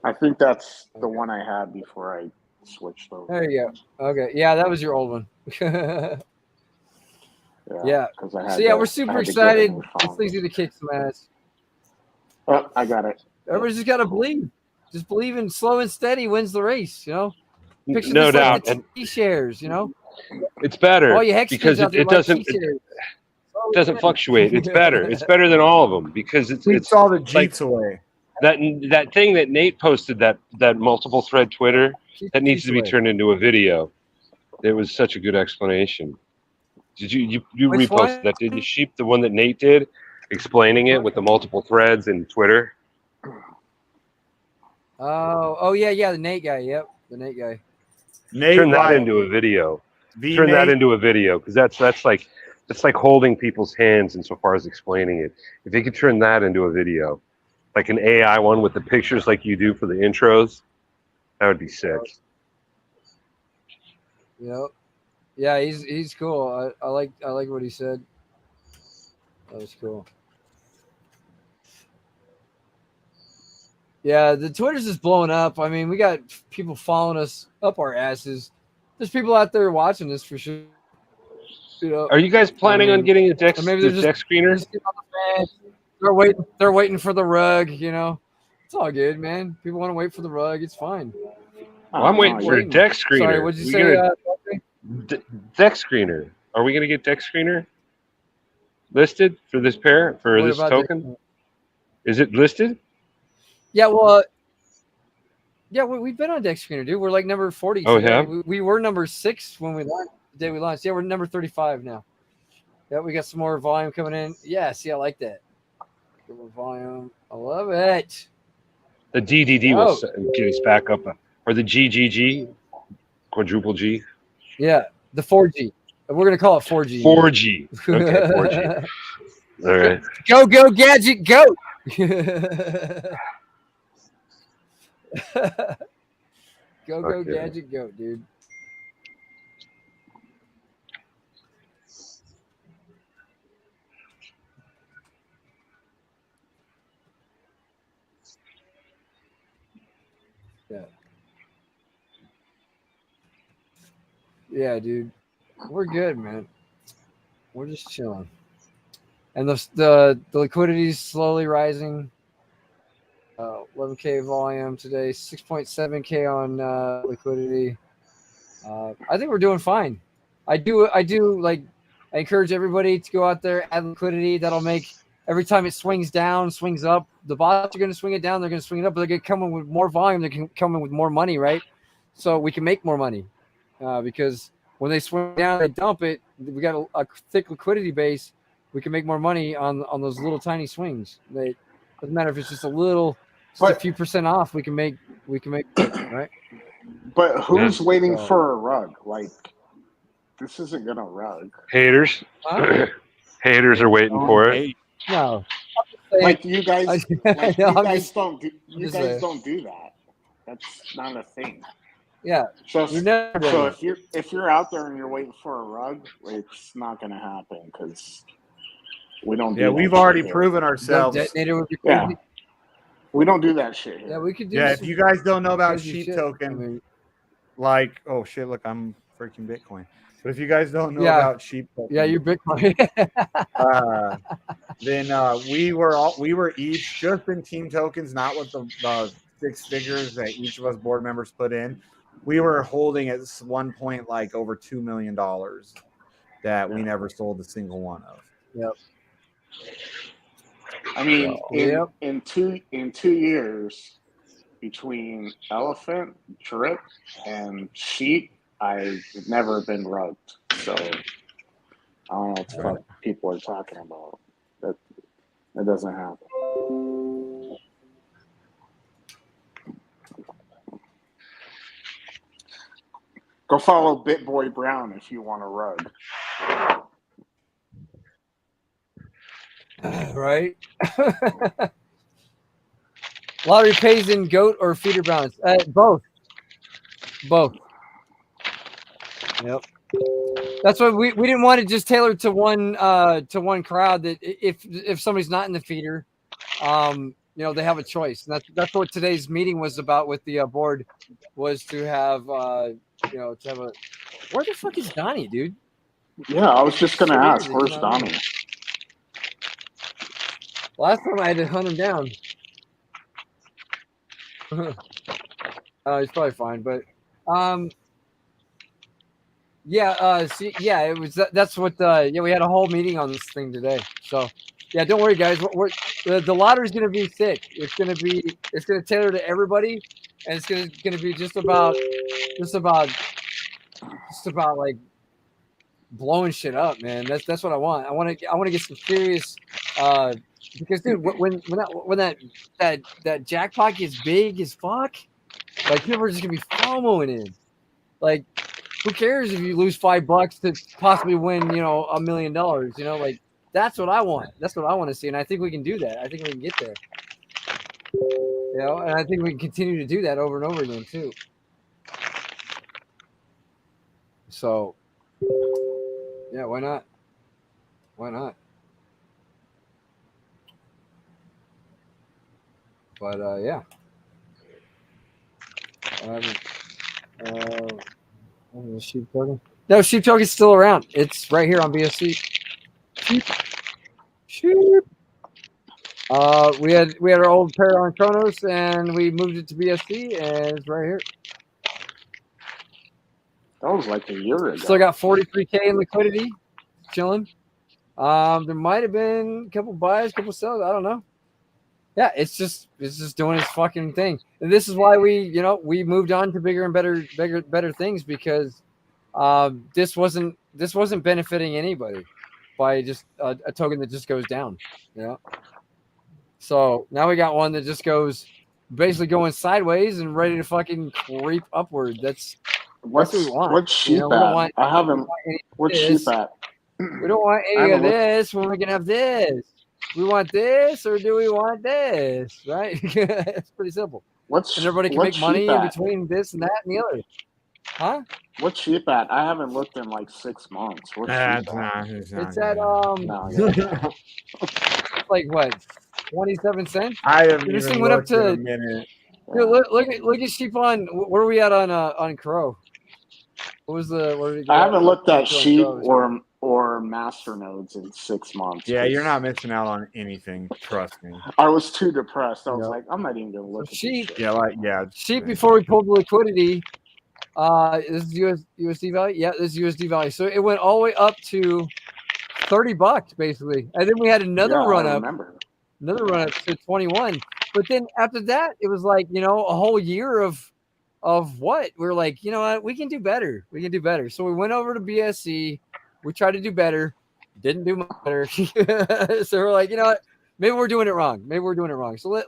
I think that's the one I had before I switched over. There you go. Okay. Yeah, that was your old one. Yeah. We're super excited. It's easy to kick some ass. Oh, I got it. Everybody's just got to believe. Just believe in slow and steady wins the race, you know? Picture no this doubt. Like the T-shares, you know? It's better all you because it doesn't fluctuate. It's better. It's better than all of them because it's all the Jeets away. That thing that Nate posted, that multiple thread Twitter, that needs to be turned into a video. It was such a good explanation. Did you reposted that? Didn't you, Sheep? The one that Nate did, explaining it with the multiple threads in Twitter. Oh yeah, the Nate guy. Yep, the Nate guy. Turn that into a video. Turn that into a video because that's like holding people's hands insofar as explaining it. If you could turn that into a video, like an AI one with the pictures like you do for the intros, that would be sick. Yep. Yeah, he's cool. I like what he said. That was cool. Yeah, the Twitter's just blowing up. I mean, we got people following us up our asses. There's people out there watching this for sure. You know, are you guys planning on getting a deck screener? They're waiting for the rug. You know, it's all good, man. People want to wait for the rug. It's fine. Well, I'm waiting for a deck screener. Sorry, what'd you say? Deck screener. Are we gonna get deck screener listed for this pair for this token? Is it listed? Yeah, well, we've been on deck screener, dude. We're like number 40. Oh, today. yeah. We were number 6 when the day we launched. Yeah, we're number 35 now. Yeah, we got some more volume coming in. Yeah, see, I like that. More volume. I love it. The DDD will get us back up, or the GGG, quadruple G. Yeah, the 4G. We're gonna call it 4G. 4G. Okay, 4G. All right. Go gadget go. Go gadget go, dude. Yeah, dude. We're good, man. We're just chilling. And the liquidity is slowly rising. 11K volume today, 6.7K on liquidity. I think we're doing fine. I encourage everybody to go out there, add liquidity. That'll make every time it swings down, swings up, the bots are going to swing it down, they're going to swing it up, but they're going to come in with more volume, they're going to come in with more money, right? So we can make more money because when they swing down, they dump it, we got a thick liquidity base, we can make more money on those little tiny swings. It doesn't matter if it's just a few percent off, we can make it, right? But who's waiting for a rug? Like, this isn't gonna rug. Haters. Huh? Haters are waiting for it. No. Like you guys, you guys don't do that. That's not a thing. Yeah. So if you're out there and you're waiting for a rug, it's not gonna happen because we don't. Yeah, we've already proven ourselves. Yeah. We don't do that shit here. Yeah, we could do. Yeah, if you guys don't know about Sheep Token, like, oh shit, look, I'm freaking Bitcoin. But if you guys don't know about Sheep Token, you're Bitcoin. Then we were each just in team tokens, not with the 6 figures that each of us board members put in. We were holding at one point like over $2 million that we never sold a single one of. Yep. I mean, in 2 years, between elephant, drip, and sheep, I've never been rugged. So I don't know what the fuck people are talking about. That doesn't happen. Go follow BitBoy Brown if you want a rug. Right? Lottery pays in goat or feeder browns. Both. Yep. That's why we didn't want to just tailor to one crowd. That if somebody's not in the feeder, they have a choice. And that's what today's meeting was about with the board, was to have to have a. Where the fuck is Donnie, dude? Yeah, I was just gonna ask. Where's Donnie? Last time I had to hunt him down. He's probably fine, but it was that's what we had a whole meeting on this thing today. So yeah, don't worry, guys. The lottery's gonna be sick. It's gonna tailor to everybody, and it's gonna be just about like blowing shit up, man. That's what I want. I want to get some serious because dude, when that jackpot gets big as fuck, like people are just gonna be FOMOing in. Like, who cares if you lose $5 to possibly win, $1 million? Like, that's what I want. That's what I want to see, and I think we can do that. I think we can get there. And I think we can continue to do that over and over again too. So, yeah, why not? Why not? But yeah. Sheep token? No, sheep token is still around. It's right here on BSC. Sheep. We had our old pair on Kronos, and we moved it to BSC, and it's right here. That was like a year ago. Still got 43K in liquidity, chilling. There might have been a couple buys, a couple sells. I don't know. Yeah, it's just doing its fucking thing. And this is why we moved on to bigger and better things, because this wasn't benefiting anybody by just a token that just goes down. So now we got one that just goes basically going sideways and ready to fucking creep upward. That's what we want. What's sheep at? I haven't. What's sheep at? We don't want any of this when we can have this. We want this, or do we want this? Right? It's pretty simple. And everybody can make money in between this and that and the other. Huh? What's sheep at? I haven't looked in like 6 months. What's sheep at? It's at like what, 27 cents? I haven't this even thing went up looked in to a minute. Dude, look at sheep on. Where are we at on Crow? What was the? I haven't looked at sheep or master nodes in 6 months. Yeah, you're not missing out on anything. Trust me. I was too depressed. I was like, I'm not even gonna look at sheep. Sheep before we pulled the liquidity. This is USD value. Yeah, this is USD value. So it went all the way up to $30 basically, and then we had another run up to 21. But then after that, it was like a whole year of what we're like. What, we can do better. We can do better. So we went over to BSC. We tried to do better. Didn't do much better. So we're like, what? Maybe we're doing it wrong. So let's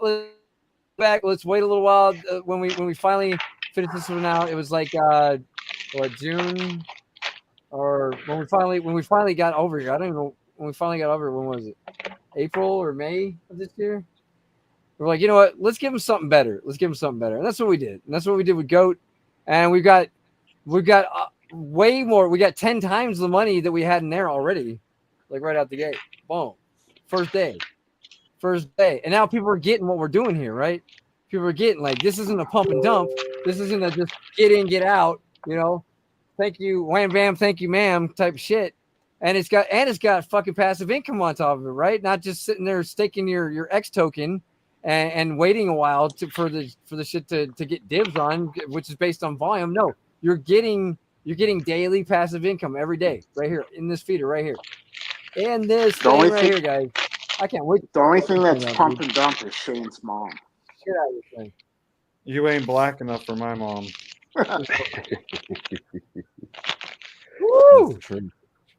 back. Let's wait a little while. When we finally finished this one out, it was like June, or when we finally got over here. I don't even know when we finally got over. When was it? April or May of this year? We're like, what? Let's give them something better. And that's what we did. And that's what we did with GOAT. And we've got way more. We got 10 times the money that we had in there already, like right out the gate. Boom. First day. And now people are getting what we're doing here, right? People are getting like, this isn't a pump and dump. This isn't a just get in, get out, thank you, wham bam, thank you, ma'am type shit. And it's got fucking passive income on top of it, right? Not just sitting there staking your X token and waiting a while for the shit to get dibs on, which is based on volume. No, you're getting daily passive income every day right here in this feeder right here. And this thing right here, guys. I can't wait. The only thing that's pump and dump is Shane's mom. Shit out of this thing. You ain't black enough for my mom. Woo!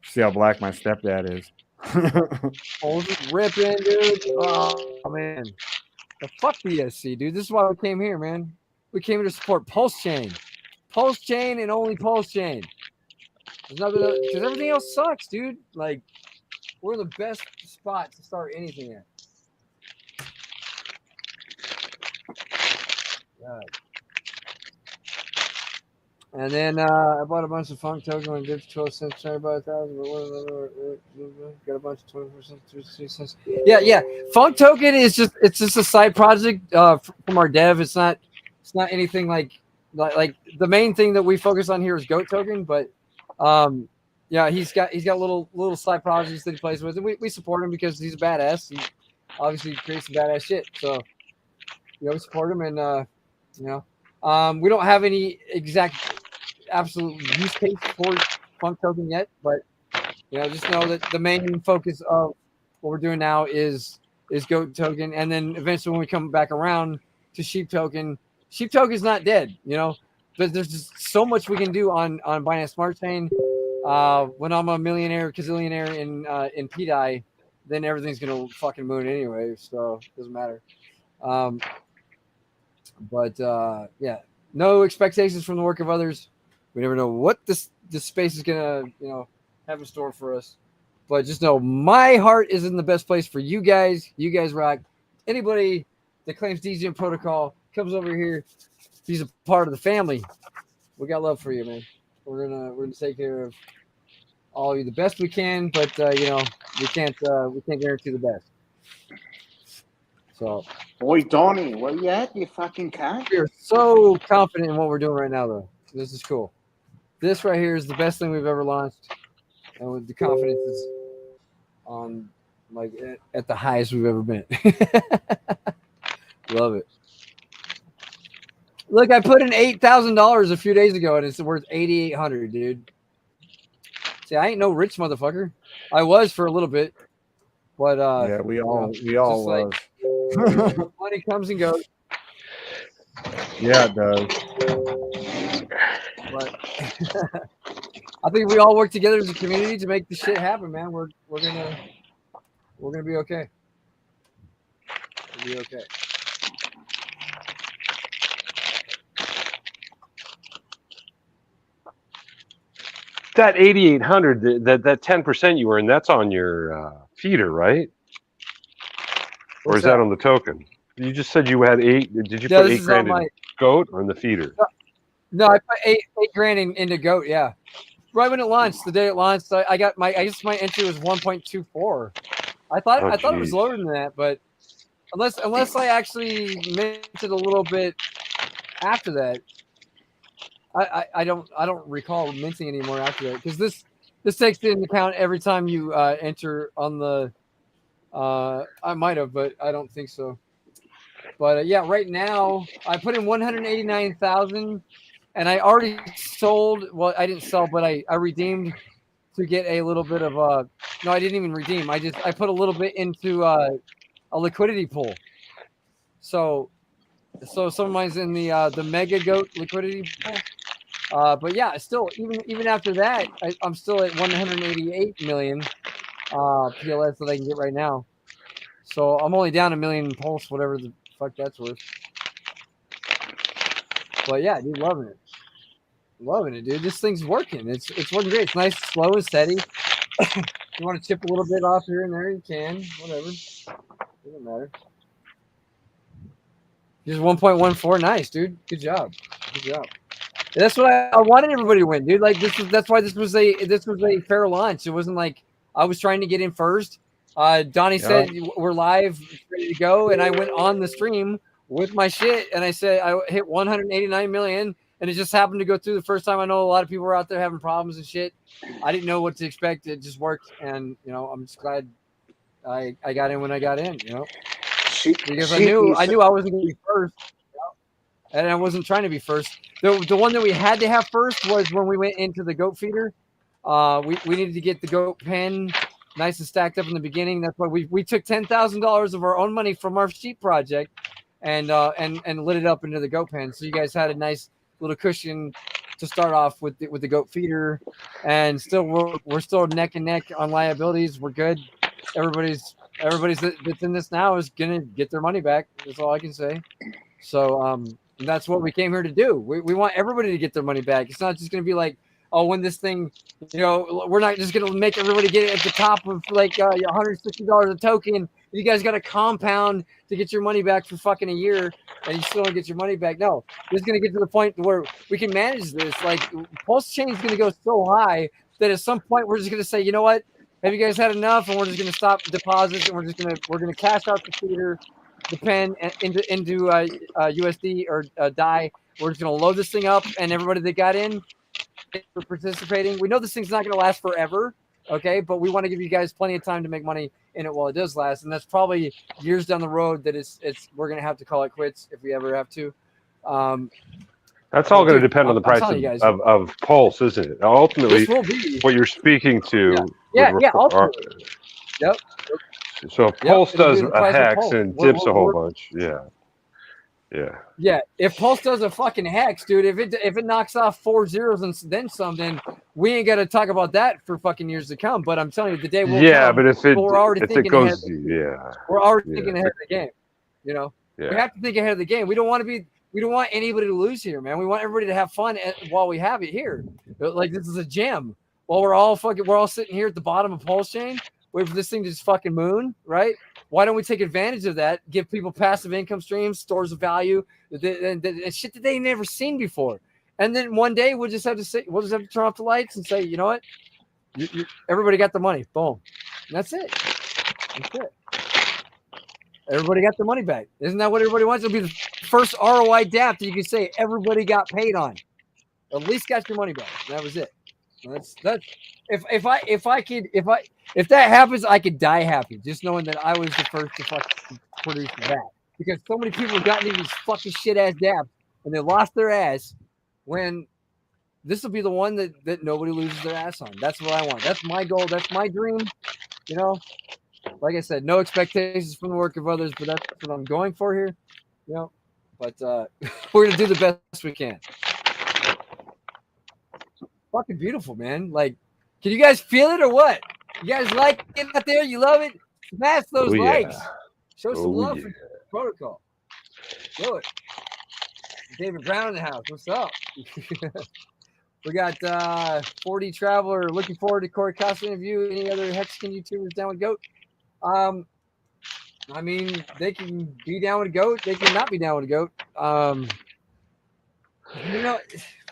See how black my stepdad is. Oh, ripping, dude. Oh man. The fuck BSC, dude. This is why we came here, man. We came here to support Pulse Chain. Pulse Chain and only Pulse Chain. There's nothing because everything else sucks, dude. Like, we're the best spot to start anything at. God. And then I bought a bunch of Funk tokens and did 12 cents. Sorry about 1,000. Got a bunch of 24 cents, 3 cents. Yeah. Funk token is it's just a side project from our dev. It's not anything like the main thing that we focus on here is Goat token, but yeah, he's got little side projects that he plays with, and we support him because he's a badass. He obviously creates some badass shit, so we support him, and we don't have any exact absolute use case for Funk token yet, but just know that the main focus of what we're doing now is Goat token, and then eventually when we come back around to Sheep token is not dead, but there's just so much we can do on Binance Smart Chain. When I'm a millionaire, gazillionaire in PDI, then everything's gonna fucking moon anyway, so it doesn't matter. But yeah, no expectations from the work of others. We never know what this space is gonna have in store for us. But just know my heart is in the best place for you guys. You guys rock. Anybody that claims DGM protocol comes over here, he's a part of the family. We got love for you, man. We're gonna take care of all of you the best we can, but we can't guarantee the best. So, boy, Donnie, where you at? You fucking cat. We are so confident in what we're doing right now, though. This is cool. This right here is the best thing we've ever launched, and with the confidence is on at the highest we've ever been. Love it. Look, I put in $8,000 a few days ago, and it's worth $8,800, dude. See, I ain't no rich motherfucker. I was for a little bit, but yeah, we all was. Money comes and goes. Yeah, it does. But I think we all work together as a community to make this shit happen, man. We're gonna be okay. We'll be okay. That 8,800, that 10% you earn, that's on your feeder, right? Or is that on the token? You just said you had 8. Did you put 8 grand in Goat or in the feeder? No, I put eight grand into Goat. Yeah, right when it launched, the day it launched, I got I guess my entry was 1.24. I thought it was lower than that, but unless I actually minted a little bit after that, I don't recall minting anymore after that, because this takes into account every time you enter on the. I might have, but I don't think so. But yeah, right now I put in 189,000, and I already sold. Well, I didn't sell, but I redeemed to get a little bit of no, I didn't even redeem. I put a little bit into a liquidity pool. So some of mine's in the Mega Goat liquidity pool. But yeah, still even after that, I'm still at 188 million PLS that I can get right now. So I'm only down 1 million pulse, whatever the fuck that's worth. But yeah, dude, loving it, dude. This thing's working. It's working great. It's nice, slow and steady. You want to chip a little bit off here and there, you can. Whatever, doesn't matter. Just 1.14, nice, dude. Good job. That's what I wanted everybody to win, dude. Like that's why this was a fair launch. It wasn't like I was trying to get in first. Donnie said we're live, ready to go, and I went on the stream with my shit, and I said I hit 189 million, and it just happened to go through the first time. I know a lot of people were out there having problems and shit. I didn't know what to expect. It just worked, and I'm just glad I got in when I got in. Because I knew I wasn't going to be first, and I wasn't trying to be first. The one that we had to have first was when we went into the goat feeder. We needed to get the goat pen nice and stacked up in the beginning. That's why we took $10,000 of our own money from our sheep project and lit it up into the goat pen. So you guys had a nice little cushion to start off with the goat feeder, and still we're still neck and neck on liabilities. We're good. Everybody's that's in this now is gonna get their money back. That's all I can say. So that's what we came here to do. We want everybody to get their money back. It's not just gonna be like, oh, when this thing, we're not just gonna make everybody get it at the top of like $160 a token. You guys got to compound to get your money back for fucking a year, and you still don't get your money back. No, this is gonna get to the point where we can manage this. Like Pulse Chain is gonna go so high that at some point we're just gonna say, you know what? Have you guys had enough? And we're just gonna stop deposits, and we're gonna cash out the feeder, the pen into USD or DAI. We're just gonna load this thing up, and everybody that got in for participating. We know this thing's not gonna last forever, okay? But we want to give you guys plenty of time to make money in it while it does last, and that's probably years down the road that we're gonna have to call it quits if we ever have to. That's all going to depend on the price of Pulse, isn't it? Ultimately, what you're speaking to. Yeah. Ultimately. Yep. So if Pulse does a hex and dips a whole bunch, yeah. If Pulse does a fucking hex, dude, if it knocks off 4 zeros and then some, then we ain't got to talk about that for fucking years to come. But I'm telling you, the day will come. But we're already thinking ahead. We're already thinking ahead of the game. We have to think ahead of the game. We don't want anybody to lose here, man. We want everybody to have fun while we have it here. Like this is a gem. While we're all sitting here at the bottom of Pulse Chain, wait for this thing to just fucking moon, right? Why don't we take advantage of that? Give people passive income streams, stores of value, and shit that they've never seen before. And then one day we'll just have to turn off the lights and say, you know what? Everybody got the money. Boom. And that's it. Everybody got their money back. Isn't that what everybody wants? It'll be the first ROI DApp that you can say everybody got paid on. At least got your money back. That was it. That's if that happens, I could die happy just knowing that I was the first to fucking produce that. Because so many people have gotten into these fucking shit ass dapps and they lost their ass when this will be the one that nobody loses their ass on. That's what I want. That's my goal. That's my dream. Like I said, no expectations from the work of others, but that's what I'm going for here. But we're gonna do the best we can. Fucking beautiful, man. Like, can you guys feel it or what? You guys like it out there? You love it? Smash those likes. Show some love for protocol. Do it. David Brown in the house. What's up? We got 40 Traveler. Looking forward to Corey Costa interview. Any other Hexagon YouTubers down with Goat? I mean, they can be down with Goat. They can not be down with Goat.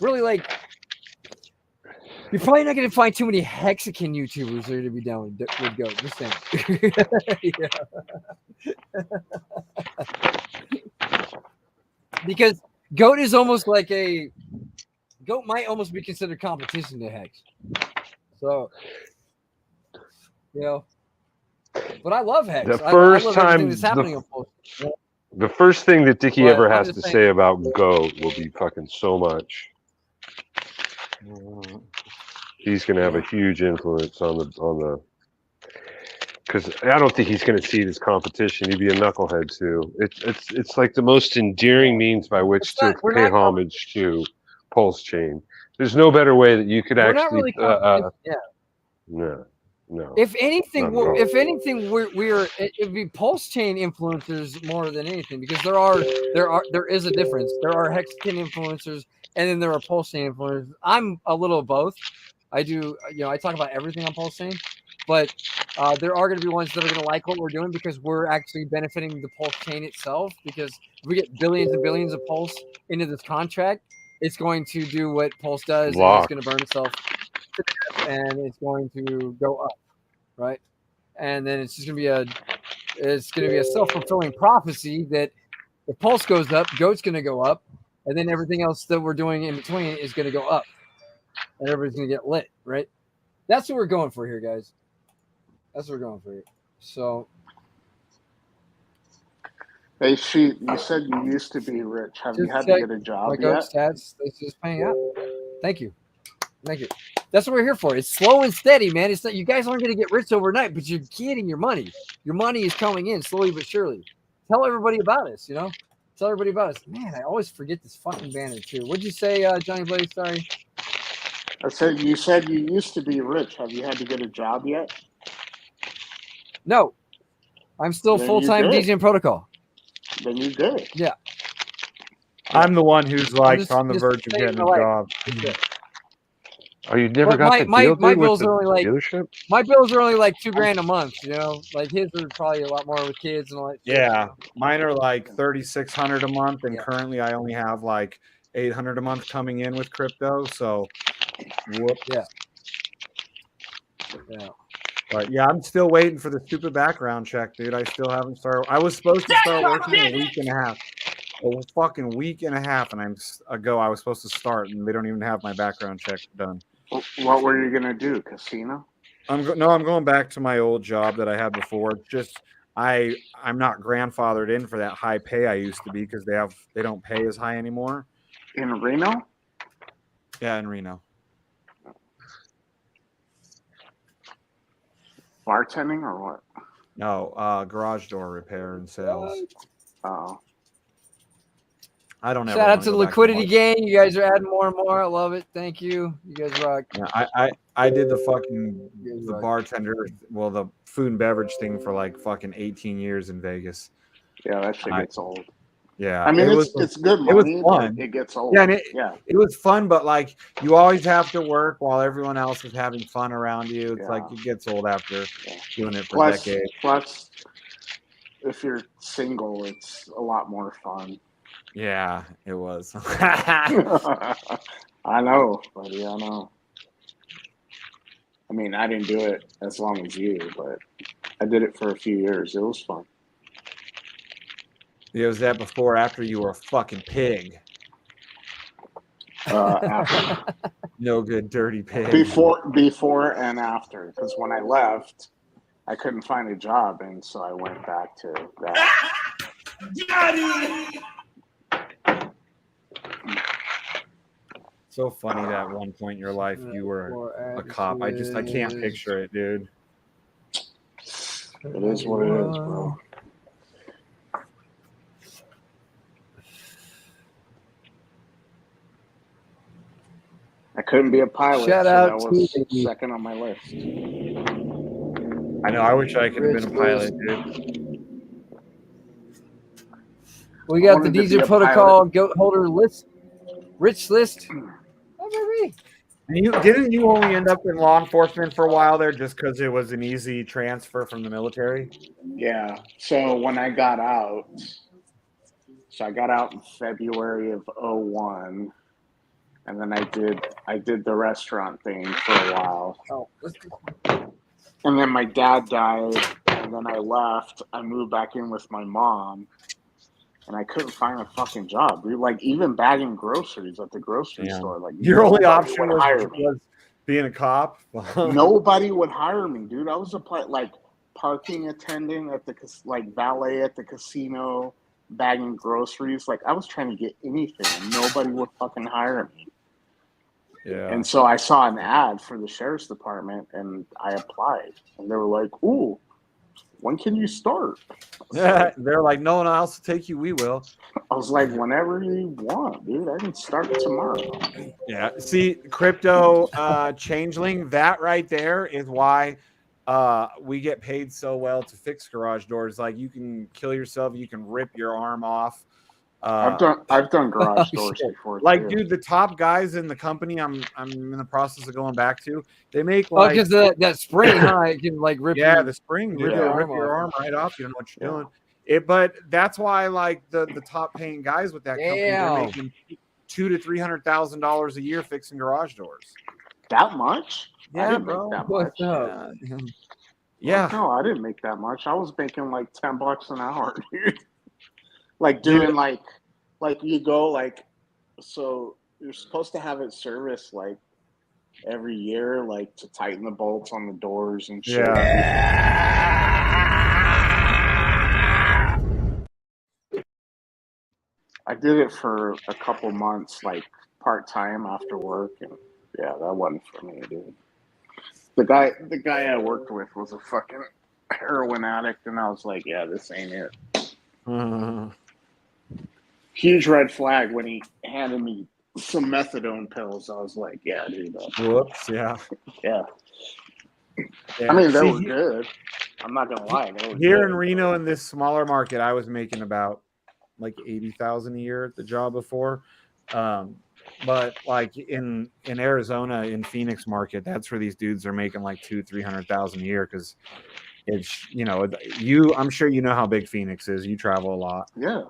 Really, like, you're probably not going to find too many Hexagon YouTubers that are to be down with Goat. Just saying. Because Goat is almost like Goat might almost be considered competition to Hex. So, but I love Hex. The first thing that Dickie ever has to say about Goat will be fucking so much. He's going to have a huge influence on the because I don't think he's going to see it as competition. He'd be a knucklehead too. It's like the most endearing means by which to pay homage to Pulse Chain. There's no better way that you could actually. No. If anything, it'd be Pulse Chain influencers more than anything because there is a difference. There are Hexagon influencers and then there are Pulse Chain influencers. I'm a little of both. I do, I talk about everything on Pulse Chain, but there are going to be ones that are going to like what we're doing because we're actually benefiting the Pulse Chain itself. Because if we get billions and billions of Pulse into this contract, it's going to do what Pulse does, and it's going to burn itself, and it's going to go up, right? And then it's just going to be a self-fulfilling prophecy that if Pulse goes up, Goat's going to go up, and then everything else that we're doing in between is going to go up. And everybody's going to get lit, right? That's what we're going for here, guys. That's what we're going for here. So. Hey, Sheep, you said you used to be rich. Have you had to get a job yet? Stats, it's just paying out. Thank you. That's what we're here for. It's slow and steady, man. It's not, you guys aren't going to get rich overnight, but you're getting your money. Your money is coming in slowly but surely. Tell everybody about us, Tell everybody about us. Man, I always forget this fucking banner too. What'd you say, Johnny Blaze? Sorry. I said you used to be rich. Have you had to get a job yet? No, I'm still Then full-time you're good. DJ Protocol. Then you're good. Yeah. I'm the one who's like just- on the just verge of saving getting a my life. job. Oh, you never But got the deal, my dude, with bills the are only like dealership? my bills are only like $2,000 a month. You know, like his are probably a lot more with kids and all that. Shit, Yeah, you know? mine are like 3,600 a month, and Yeah. currently I only have like 800 a month coming in with crypto. So, whoop. Yeah. But yeah, I'm still waiting for the stupid background check, dude. I still haven't started. I was supposed to start working a week and a half. A fucking week and a half, and I was supposed to start, and they don't even have my background check done. What were you gonna do? Casino? I'm going back to my old job that I had before. It's just I'm not grandfathered in for that high pay I used to be because they don't pay as high anymore. In Reno? Yeah, in Reno. Bartending or what? No, garage door repair and sales. Oh. I don't ever Shout out wanna to the go back Liquidity work. gang. You guys are adding more and more. I love it. Thank you. You guys rock. Yeah, I did the bartender, well, the food and beverage thing for like fucking 18 years in Vegas. Yeah, that shit gets old. Yeah, I mean, it's good money. It was fun. It gets old. Yeah, and it was fun, but like you always have to work while everyone else is having fun around you. It's like it gets old after doing it for decades. Plus, if you're single, it's a lot more fun. Yeah, it was. I know, buddy. I know. I mean, I didn't do it as long as you, but I did it for a few years. It was fun. Yeah, was that before or after you were a fucking pig? After. No good, dirty pig. Before and after, because when I left, I couldn't find a job, and so I went back to that. So funny that at one point in your life you were a cop. I can't picture it, dude. It is what it is, bro. I couldn't be a pilot. Shout so out that was to second on my list. I know. I wish I could have been a pilot, dude. We got the DJ Protocol goat holder list, rich list. Oh, baby. Didn't you only end up in law enforcement for a while there just because it was an easy transfer from the military? Yeah. So when I got out, in February of 2001, and then I did the restaurant thing for a while. Oh, and then my dad died, and then I left. I moved back in with my mom, and I couldn't find a fucking job, dude. Like even bagging groceries at the grocery store. Like your only option was being a cop. Nobody would hire me, dude. I was like parking attendant at the valet at the casino, bagging groceries. Like I was trying to get anything, and nobody would fucking hire me. Yeah. And so I saw an ad for the sheriff's department, and I applied, and they were like, "Ooh, when can you start?" They're like, "No one else will take you. We will." I was like, "Whenever you want, dude. I can start tomorrow." Yeah. See, crypto changeling. That right there is why we get paid so well to fix garage doors. Like you can kill yourself. You can rip your arm off. I've done garage doors before. Like, too. dude, the top guys in the company I'm in the process of going back to, they make because that spring, huh? It can like rip. The spring, rip your arm right off. You don't know what you're doing. But that's why, like the top paying guys with that company, they're making $200,000 to $300,000 a year fixing garage doors. That much? Yeah, I didn't bro. make that much. Yeah. No, I didn't make that much. I was making like $10 an hour, dude. Like doing like you go like, so you're supposed to have it serviced like every year, like to tighten the bolts on the doors and shit. I did it for a couple months, like part-time after work, and yeah, that wasn't for me, dude. The guy I worked with was a fucking heroin addict, and I was like, yeah, this ain't it. huge red flag when he handed me some methadone pills. I was like, yeah, dude. Whoops, yeah. Yeah. Yeah. I mean, they were good. I'm not gonna lie. They were Here good, in Reno, in this smaller market, I was making about like 80,000 a year at the job before. But like in Arizona, in Phoenix market, that's where these dudes are making like 200,000-300,000 a year because it's I'm sure you know how big Phoenix is. You travel a lot. Yeah.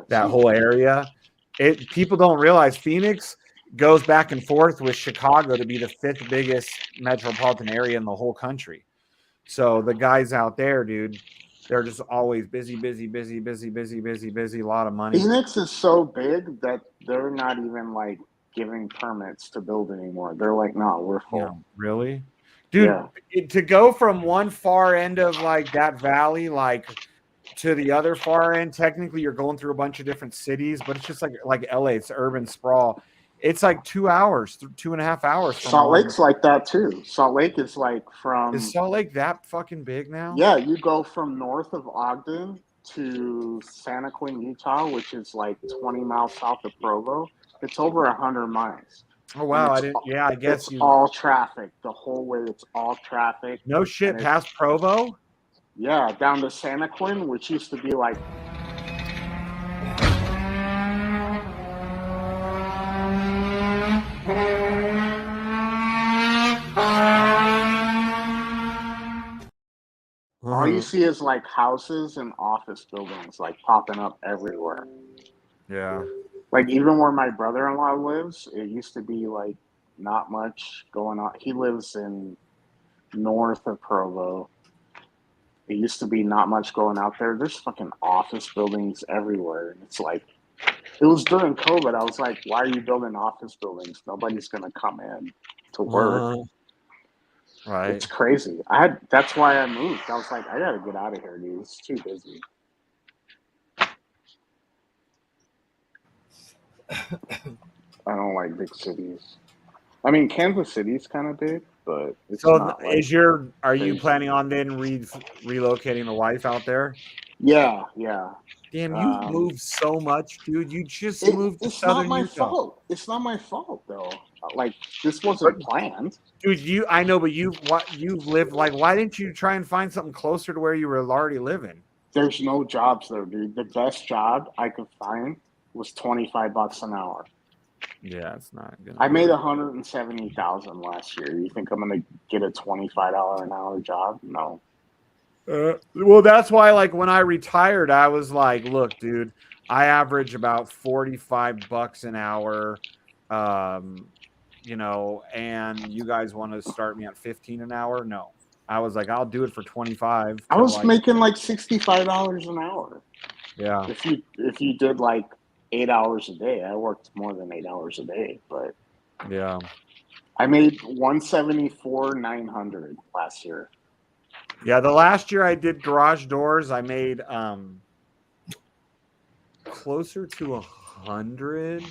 That whole area. People don't realize Phoenix goes back and forth with Chicago to be the 5th biggest metropolitan area in the whole country. So the guys out there, dude, they're just always busy, a lot of money. Phoenix is so big that they're not even like giving permits to build anymore. They're like, no, we're full. Yeah, really? Dude, to go from one far end of like that valley, like to the other far end, technically you're going through a bunch of different cities, but it's just like LA, it's urban sprawl. It's like 2 hours, 2.5 hours. Salt Lake's like that too. Salt Lake is like from. Is Salt Lake that fucking big now? Yeah, you go from north of Ogden to Santa Quin, Utah, which is like 20 miles south of Provo. It's over 100 miles. Oh wow! I didn't. Yeah, I guess it's all traffic the whole way. It's all traffic. No shit, past Provo. Yeah, down to Santa Quin, which used to be like. All you see is like houses and office buildings like popping up everywhere. Yeah. Like even where my brother-in-law lives, it used to be like not much going on. He lives in north of Provo. It used to be not much going out there. There's fucking office buildings everywhere. And it's like, it was during COVID. I was like, why are you building office buildings? Nobody's going to come in to work. Right. It's crazy. That's why I moved. I was like, I got to get out of here, dude. It's too busy. I don't like big cities. I mean, Kansas City's kind of big, but it's not like are you planning on then relocating the wife out there? Yeah. Damn, you moved so much, dude. You just moved to Southern Utah. It's not my fault. It's not my fault though. Like this wasn't planned. Dude, I know, but you've lived like. Why didn't you try and find something closer to where you were already living? There's no jobs there, dude. The best job I could find was $25 an hour. Yeah, it's not gonna. I made $170,000 last year. You think I'm gonna get a $25 an hour job? No. Well, that's why, like, when I retired, I was like, "Look, dude, I average about $45 an hour, and you guys want to start me at 15 an hour? No." I was like, "I'll do it for 25." I was making like $65 an hour. Yeah. If you did like 8 hours a day, I worked more than 8 hours a day, but yeah, I made $174,900 last year. Yeah, the last year I did garage doors, I made closer to 100.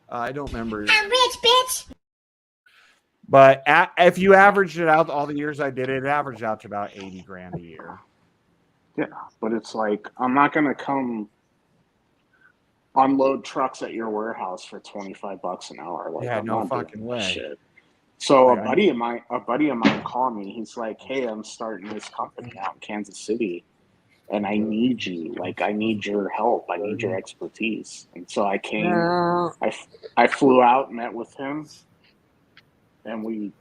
I don't remember. I'm rich, bitch. But if you averaged it out, all the years I did it, it averaged out to about 80 grand a year. Yeah, but it's like I'm not gonna come unload trucks at your warehouse for $25 an hour. Like, yeah, no fucking way. Shit. So a buddy of mine called me. He's like, "Hey, I'm starting this company out in Kansas City, and I need you. Like, I need your help. I need your expertise." And so I came. I flew out, met with him, and we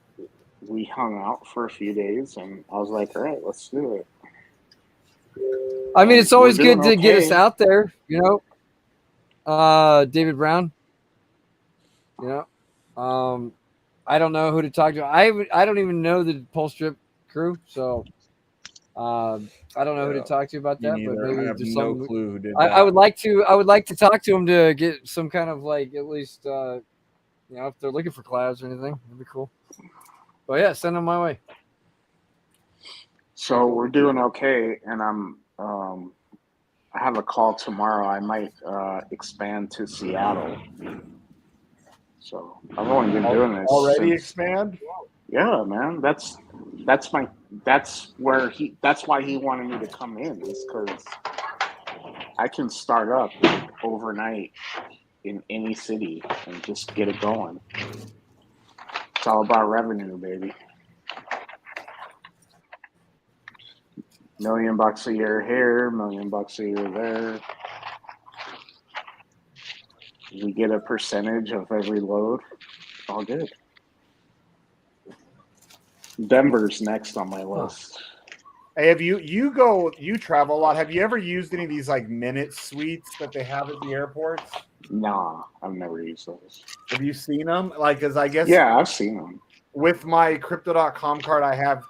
hung out for a few days. And I was like, "All right, let's do it." I mean, it's always good to get us out there, David Brown. I don't know who to talk to. I don't even know the Pole Strip crew, so I don't know who to talk to about that. But maybe I have no clue who did that. I would like to talk to him to get some kind of like at least if they're looking for collabs or anything, that'd be cool. But yeah, send them my way. So we're doing okay, and I have a call tomorrow. I might expand to Seattle. So I've only been doing this already. Expand? Yeah, man. That's why he wanted me to come in, is because I can start up overnight in any city and just get it going. It's all about revenue, baby. $1 million a year here, $1 million a year there. We get a percentage of every load. All good. Denver's next on my list. Hey, have you travel a lot? Have you ever used any of these like minute suites that they have at the airports? Nah, I've never used those. Have you seen them? Like, because I guess I've seen them. With my Crypto.com card, I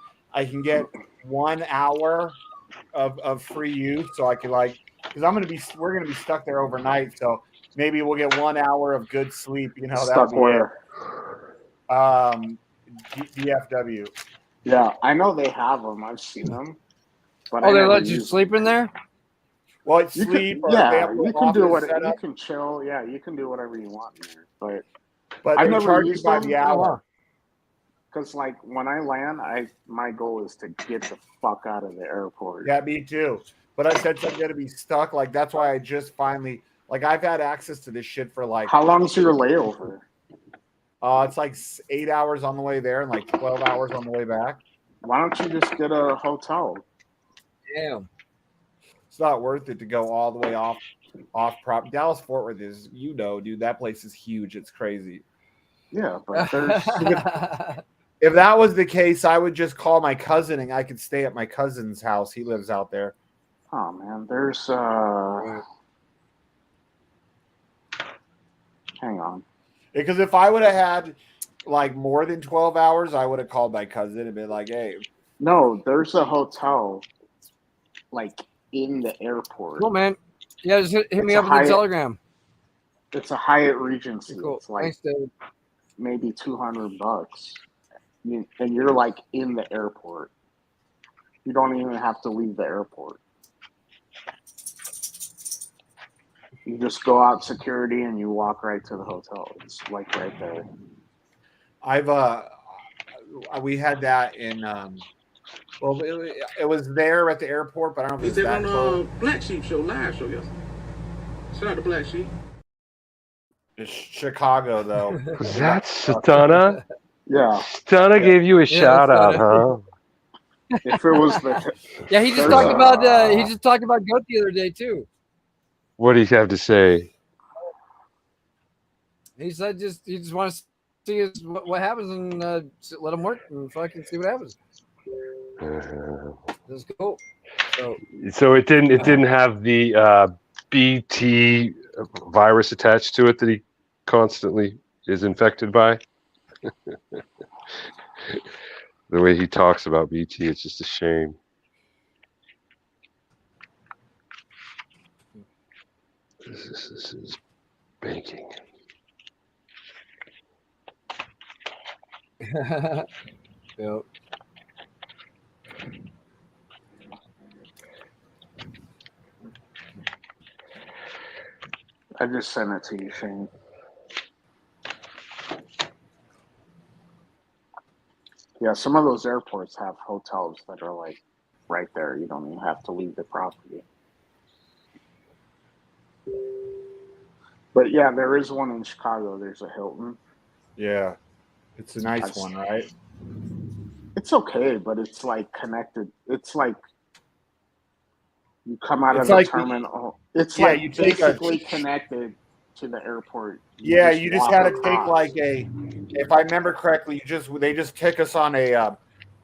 can get 1 hour of free use, so I can because we're gonna be stuck there overnight, so maybe we'll get 1 hour of good sleep. You know, stuck where? DFW. Yeah, I know they have them. I've seen them. But they let you sleep in there? Well, it's sleep. You can do whatever. You can chill. Yeah, you can do whatever you want in there. But I've they never charge you used by them. the hour. Because when I land, my goal is to get the fuck out of the airport. Yeah, me too. But I said I'm gonna be stuck. Like that's why I just finally I've had access to this shit for How long's your layover? It's like 8 hours on the way there and like 12 hours on the way back. Why don't you just get a hotel? Damn. It's not worth it to go all the way off prop. Dallas Fort Worth is, dude, that place is huge. It's crazy. Yeah, but there's if that was the case, I would just call my cousin and I could stay at my cousin's house. He lives out there. Oh man, there's hang on. Because if I would have had like more than 12 hours, I would have called my cousin and been like, hey. No, there's a hotel like in the airport. Cool, man. Yeah, just hit me up with the Telegram. It's a Hyatt Regency. Cool. It's like Thanks, David. maybe $200. And you're like in the airport. You don't even have to leave the airport. You just go out security and you walk right to the hotel. It's like right there. We had that in it was there at the airport, but I don't know if it was that on BlackSheep show, live show, yes. Shout out to BlackSheep. It's Chicago though. That's Stunna. Yeah. Stunna gave you a shout out, huh? If it was the he just talked about goat the other day too. What do you have to say? He said he just wants to see what happens and let him work and fucking see what happens. That's cool. So it didn't have the BT virus attached to it that he constantly is infected by. The way he talks about BT, it's just a shame. This is banking. Yep. I just sent it to you, Shane. Yeah, some of those airports have hotels that are like right there. You don't even have to leave the property. But yeah, there is one in Chicago. There's a Hilton. Yeah. It's a nice one, right? It's okay, but it's like connected. It's like you come out of the terminal. It's like you basically connected to the airport. You just had to take like if I remember correctly, they just took us on a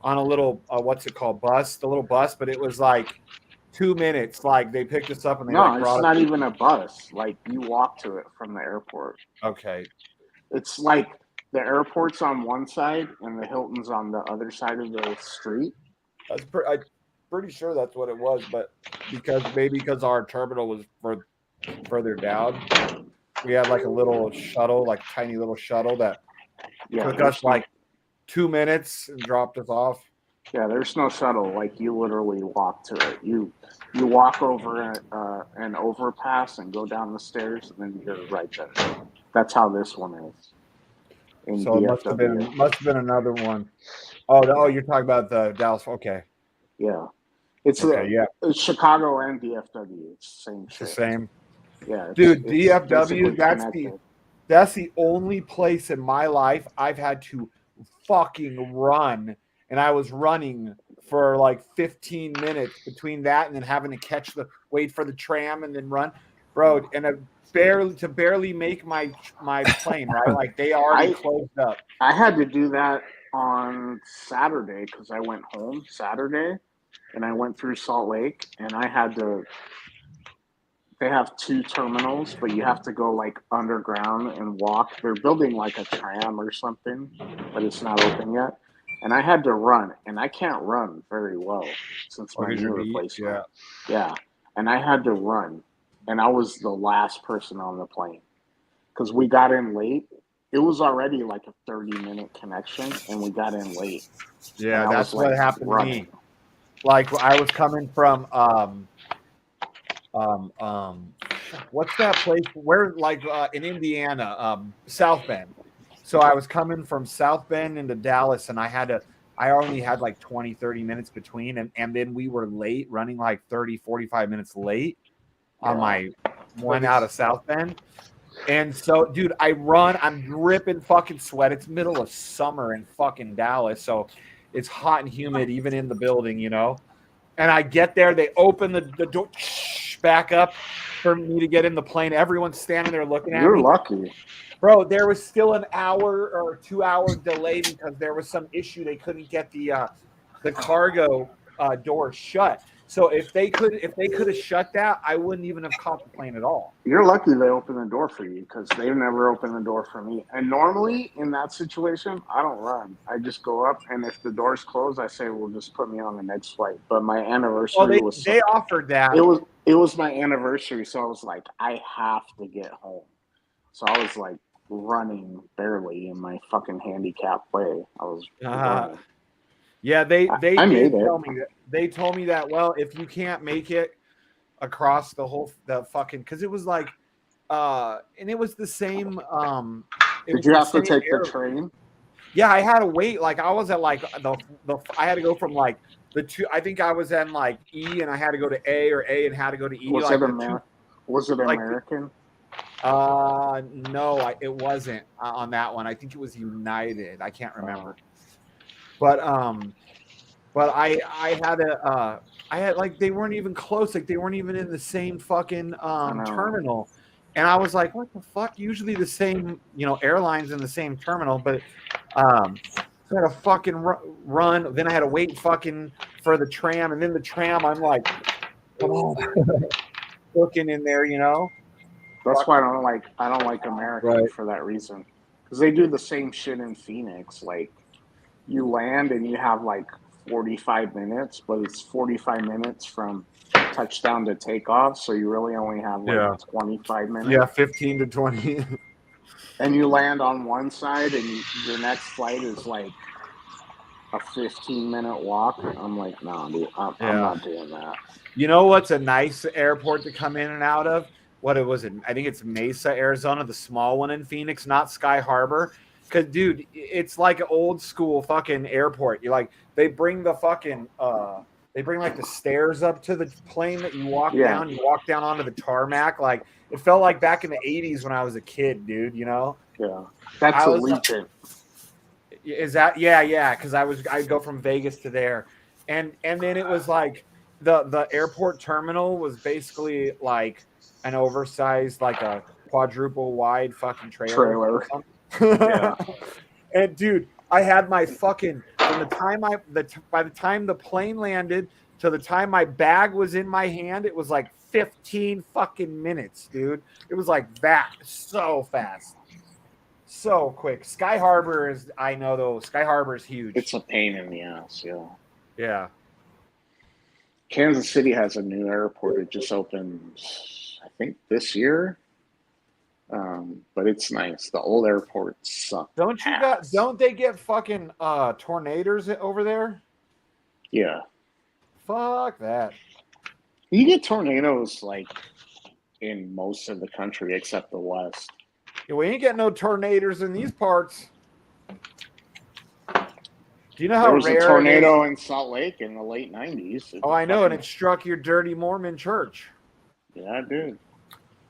little what's it called, bus, the little bus, but it was like 2 minutes. Like they picked us up and they brought us. It's not even a bus. Like you walk to it from the airport. Okay. It's like the airport's on one side and the Hilton's on the other side of the street. I'm pretty sure that's what it was, but because our terminal was further down, we had like a little shuttle, like tiny little shuttle that took us like 2 minutes and dropped us off. Yeah, there's no shuttle. Like you literally walk to it. You walk over an overpass and go down the stairs, and then you're right there. That's how this one is. So it must have been another one. Oh, you're talking about the Dallas. Okay. Yeah, it's Chicago and DFW. It's the same shit. The same. Yeah, dude, it's DFW. basically connected. That's the only place in my life I've had to fucking run, and I was running for like 15 minutes between that and then having to wait for the tram and then run, bro. And barely make my plane, right? Like they already closed up. I had to do that on Saturday because I went home Saturday and I went through Salt Lake and I had to. They have 2 terminals, but you have to go like underground and walk. They're building like a tram or something, but it's not open yet. And I had to run, and I can't run very well since my knee replacement. Yeah. And I had to run, and I was the last person on the plane because we got in late. It was already like a 30-minute connection, and we got in late. Yeah, that's what happened to me. Like I was coming from what's that place where like in Indiana, South Bend. So I was coming from South Bend into Dallas and I only had like 20-30 minutes between and then we were late, running like 30-45 minutes late on my one out of South Bend. And so dude, I'm dripping fucking sweat. It's middle of summer in fucking Dallas, so it's hot and humid even in the building, you know. And I get there, they open the door back up for me to get in the plane. Everyone's standing there looking at me. You're lucky. Bro, there was still an hour or 2-hour delay because there was some issue. They couldn't get the cargo door shut. So if they could have shut that, I wouldn't even have caught the plane at all. You're lucky they opened the door for you because they've never opened the door for me. And normally in that situation, I don't run. I just go up, and if the door's closed, I say, "Well, just put me on the next flight." But my anniversary they offered that. It was my anniversary, so I was like, I have to get home. So I was like running barely in my fucking handicap way. I was running. Yeah, they did tell me that. They told me that, well, if you can't make it across the fucking, because it was like and it was the same did you have to take the train? Yeah, I had to wait. Like I was at like I had to go from like the 2, I think I was in like E and I had to go to A, or A and had to go to E. Was like was it American? No, it wasn't on that one. I think it was United. I can't remember. But I had like, they weren't even close. Like they weren't even in the same fucking terminal. And I was like, what the fuck? Usually the same, airlines in the same terminal, but so I had to fucking run. Then I had to wait fucking for the tram, and then the tram, I'm like, come on, looking in there, That's why I don't like American for that reason, because they do the same shit in Phoenix. Like you land and you have like 45 minutes, but it's 45 minutes from touchdown to takeoff, so you really only have 25 minutes. Yeah, 15 to 20. And you land on one side, and your next flight is like a 15-minute walk. I'm like, no, dude, I'm not doing that. You know what's a nice airport to come in and out of? What it was? I think it's Mesa, Arizona, the small one in Phoenix, not Sky Harbor. Because, dude, it's like an old school fucking airport. You like, they bring the fucking they bring like the stairs up to the plane that you walk down. You walk down onto the tarmac. Like it felt like back in the 80s when I was a kid, dude. Yeah, that's Allegiant. Is that yeah? Because I'd go from Vegas to there, and then it was like the airport terminal was basically like an oversized, like a quadruple wide fucking trailer. Yeah. And dude, I had my fucking, from the time by the time the plane landed to the time my bag was in my hand, it was like 15 fucking minutes, dude. It was like that, so fast, so quick. Sky Harbor is, I know though, Sky Harbor is huge. It's a pain in the ass. Yeah. Kansas City has a new airport. It just opened, I think, this year. But it's nice. The old airports suck. Don't they get fucking tornadoes over there? Yeah. Fuck that. You get tornadoes like in most of the country except the West. Yeah, we ain't getting no tornadoes in these parts. Do you know how there was rare a tornado in Salt Lake in the late 90s? Oh, I know, and it struck your dirty Mormon church. Yeah, it did.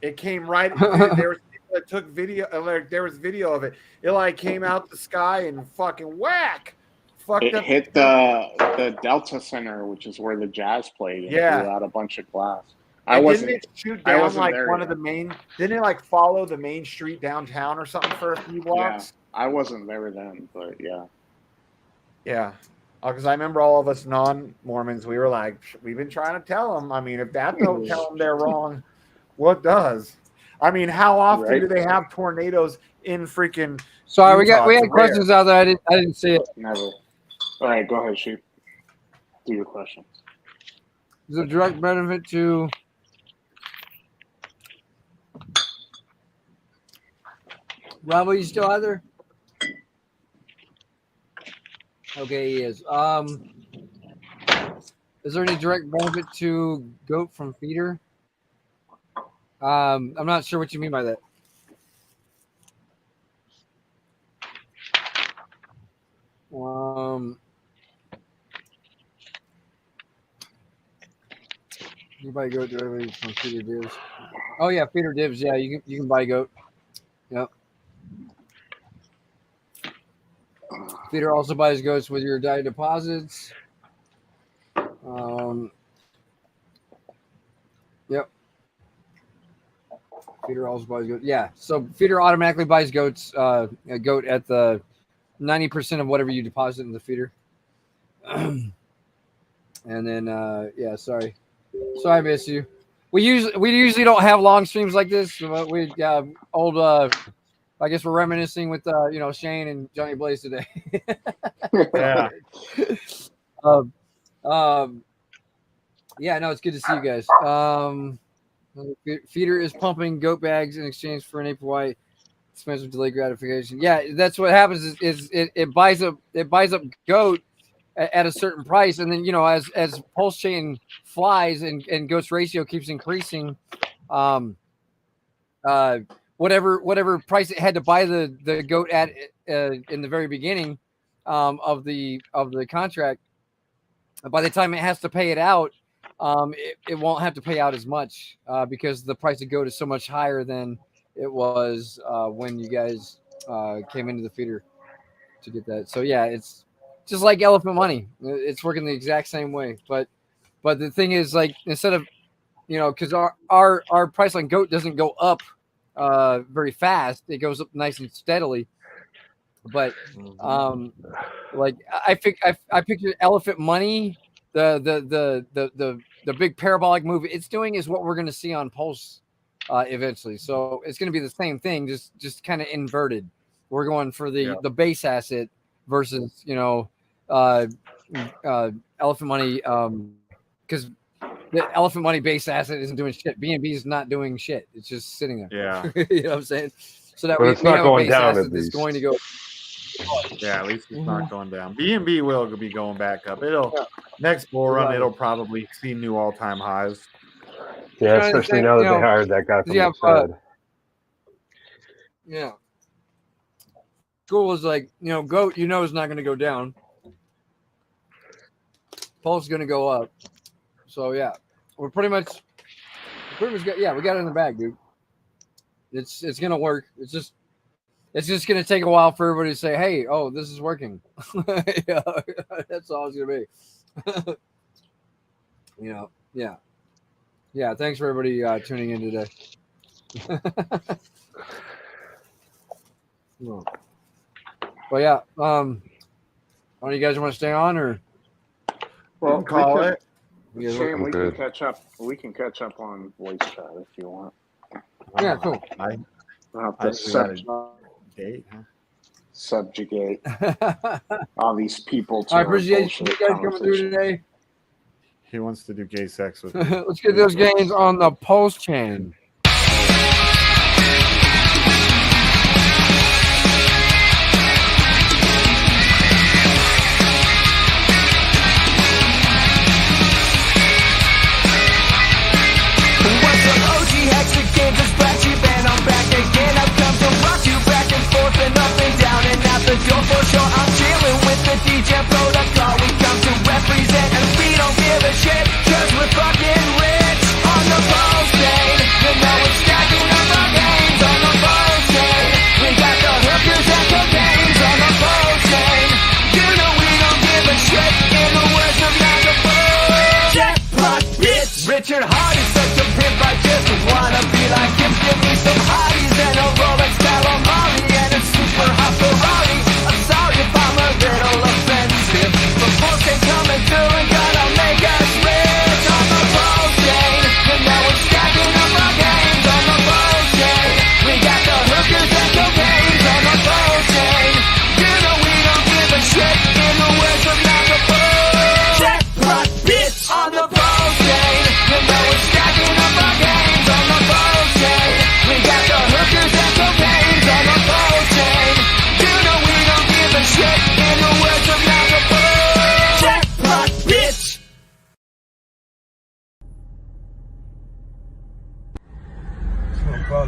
It came right. Dude, there was people that took video. There was video of it. It like came out the sky and fucking whack. It hit the Delta Center, which is where the Jazz played, and threw out a bunch of glass. Didn't it shoot down like one of the main? Didn't it like follow the main street downtown or something for a few blocks? Yeah, I wasn't there then, but yeah. Yeah, because I remember all of us non-Mormons, we were like, we've been trying to tell them. I mean, if that don't tell them they're wrong, what does? I mean, how often do they have tornadoes in freaking? Sorry, Utah? we had questions out there. I didn't see it. Never. All right, go ahead, Sheep. Do your questions. Is there a direct benefit to Rob? Are you still out there? Okay, he is. Is there any direct benefit to goat from feeder? I'm not sure what you mean by that. You buy goat directly from feeder divs. Oh yeah, feeder divs. Yeah, you can buy goat. Yep. Feeder also buys goats with your diet deposits. Yep. Feeder also buys goats. Yeah. So feeder automatically buys goats. A goat at the 90% of whatever you deposit in the feeder. And then yeah, sorry I miss you. We usually don't have long streams like this. But we old I guess we're reminiscing with Shane and Johnny Blaze today. Yeah. Yeah, no, it's good to see you guys. Feeder is pumping goat bags in exchange for an April White expensive delayed gratification. Yeah, that's what happens is it buys up goat at a certain price, and then as pulse chain flies and goat's ratio keeps increasing, whatever price it had to buy the goat at in the very beginning of the contract, by the time it has to pay it out, it won't have to pay out as much because the price of goat is so much higher than it was when you guys came into the feeder to get that. So yeah, it's just like elephant money. It's working the exact same way. But the thing is, like, instead of because our price on goat doesn't go up very fast, it goes up nice and steadily. But like I picture elephant money, the big parabolic move it's doing is what we're going to see on Pulse eventually. So it's going to be the same thing, just kind of inverted. We're going for the base asset versus elephant money, because the elephant money base asset isn't doing shit. BNB is not doing shit. It's just sitting there. Yeah. You know what I'm saying? So that But we it's not have going a base down, asset at that's least. going to go. Yeah, at least it's not going down. BNB will be going back up. Next bull run, it'll probably see new all-time highs. Yeah, especially now that they hired that guy from the Fed. Yeah. School was like, goat, is not going to go down. Pulse is going to go up. So yeah, we're pretty much got, we got it in the bag, dude. It's going to work. It's just going to take a while for everybody to say, hey, oh, this is working. Yeah, that's all it's going to be. Yeah. Thanks for everybody tuning in today. Well, yeah. One of you guys want to stay on, or? Well, call it. Shane, we can catch up. We can catch up on voice chat if you want. Yeah, cool. I subjugate all these people. I appreciate you guys coming through today. He wants to do gay sex with me. Let's get those gains on the Pulse chain. BlackSheep and I'm back again. I've come to rock you back and forth and up and down and out the door for sure. I'm chilling with the DJ protocol. We come to represent and we don't give a shit, cause we're fucking rich on the Pulse chain.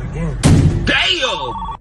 again. Damn!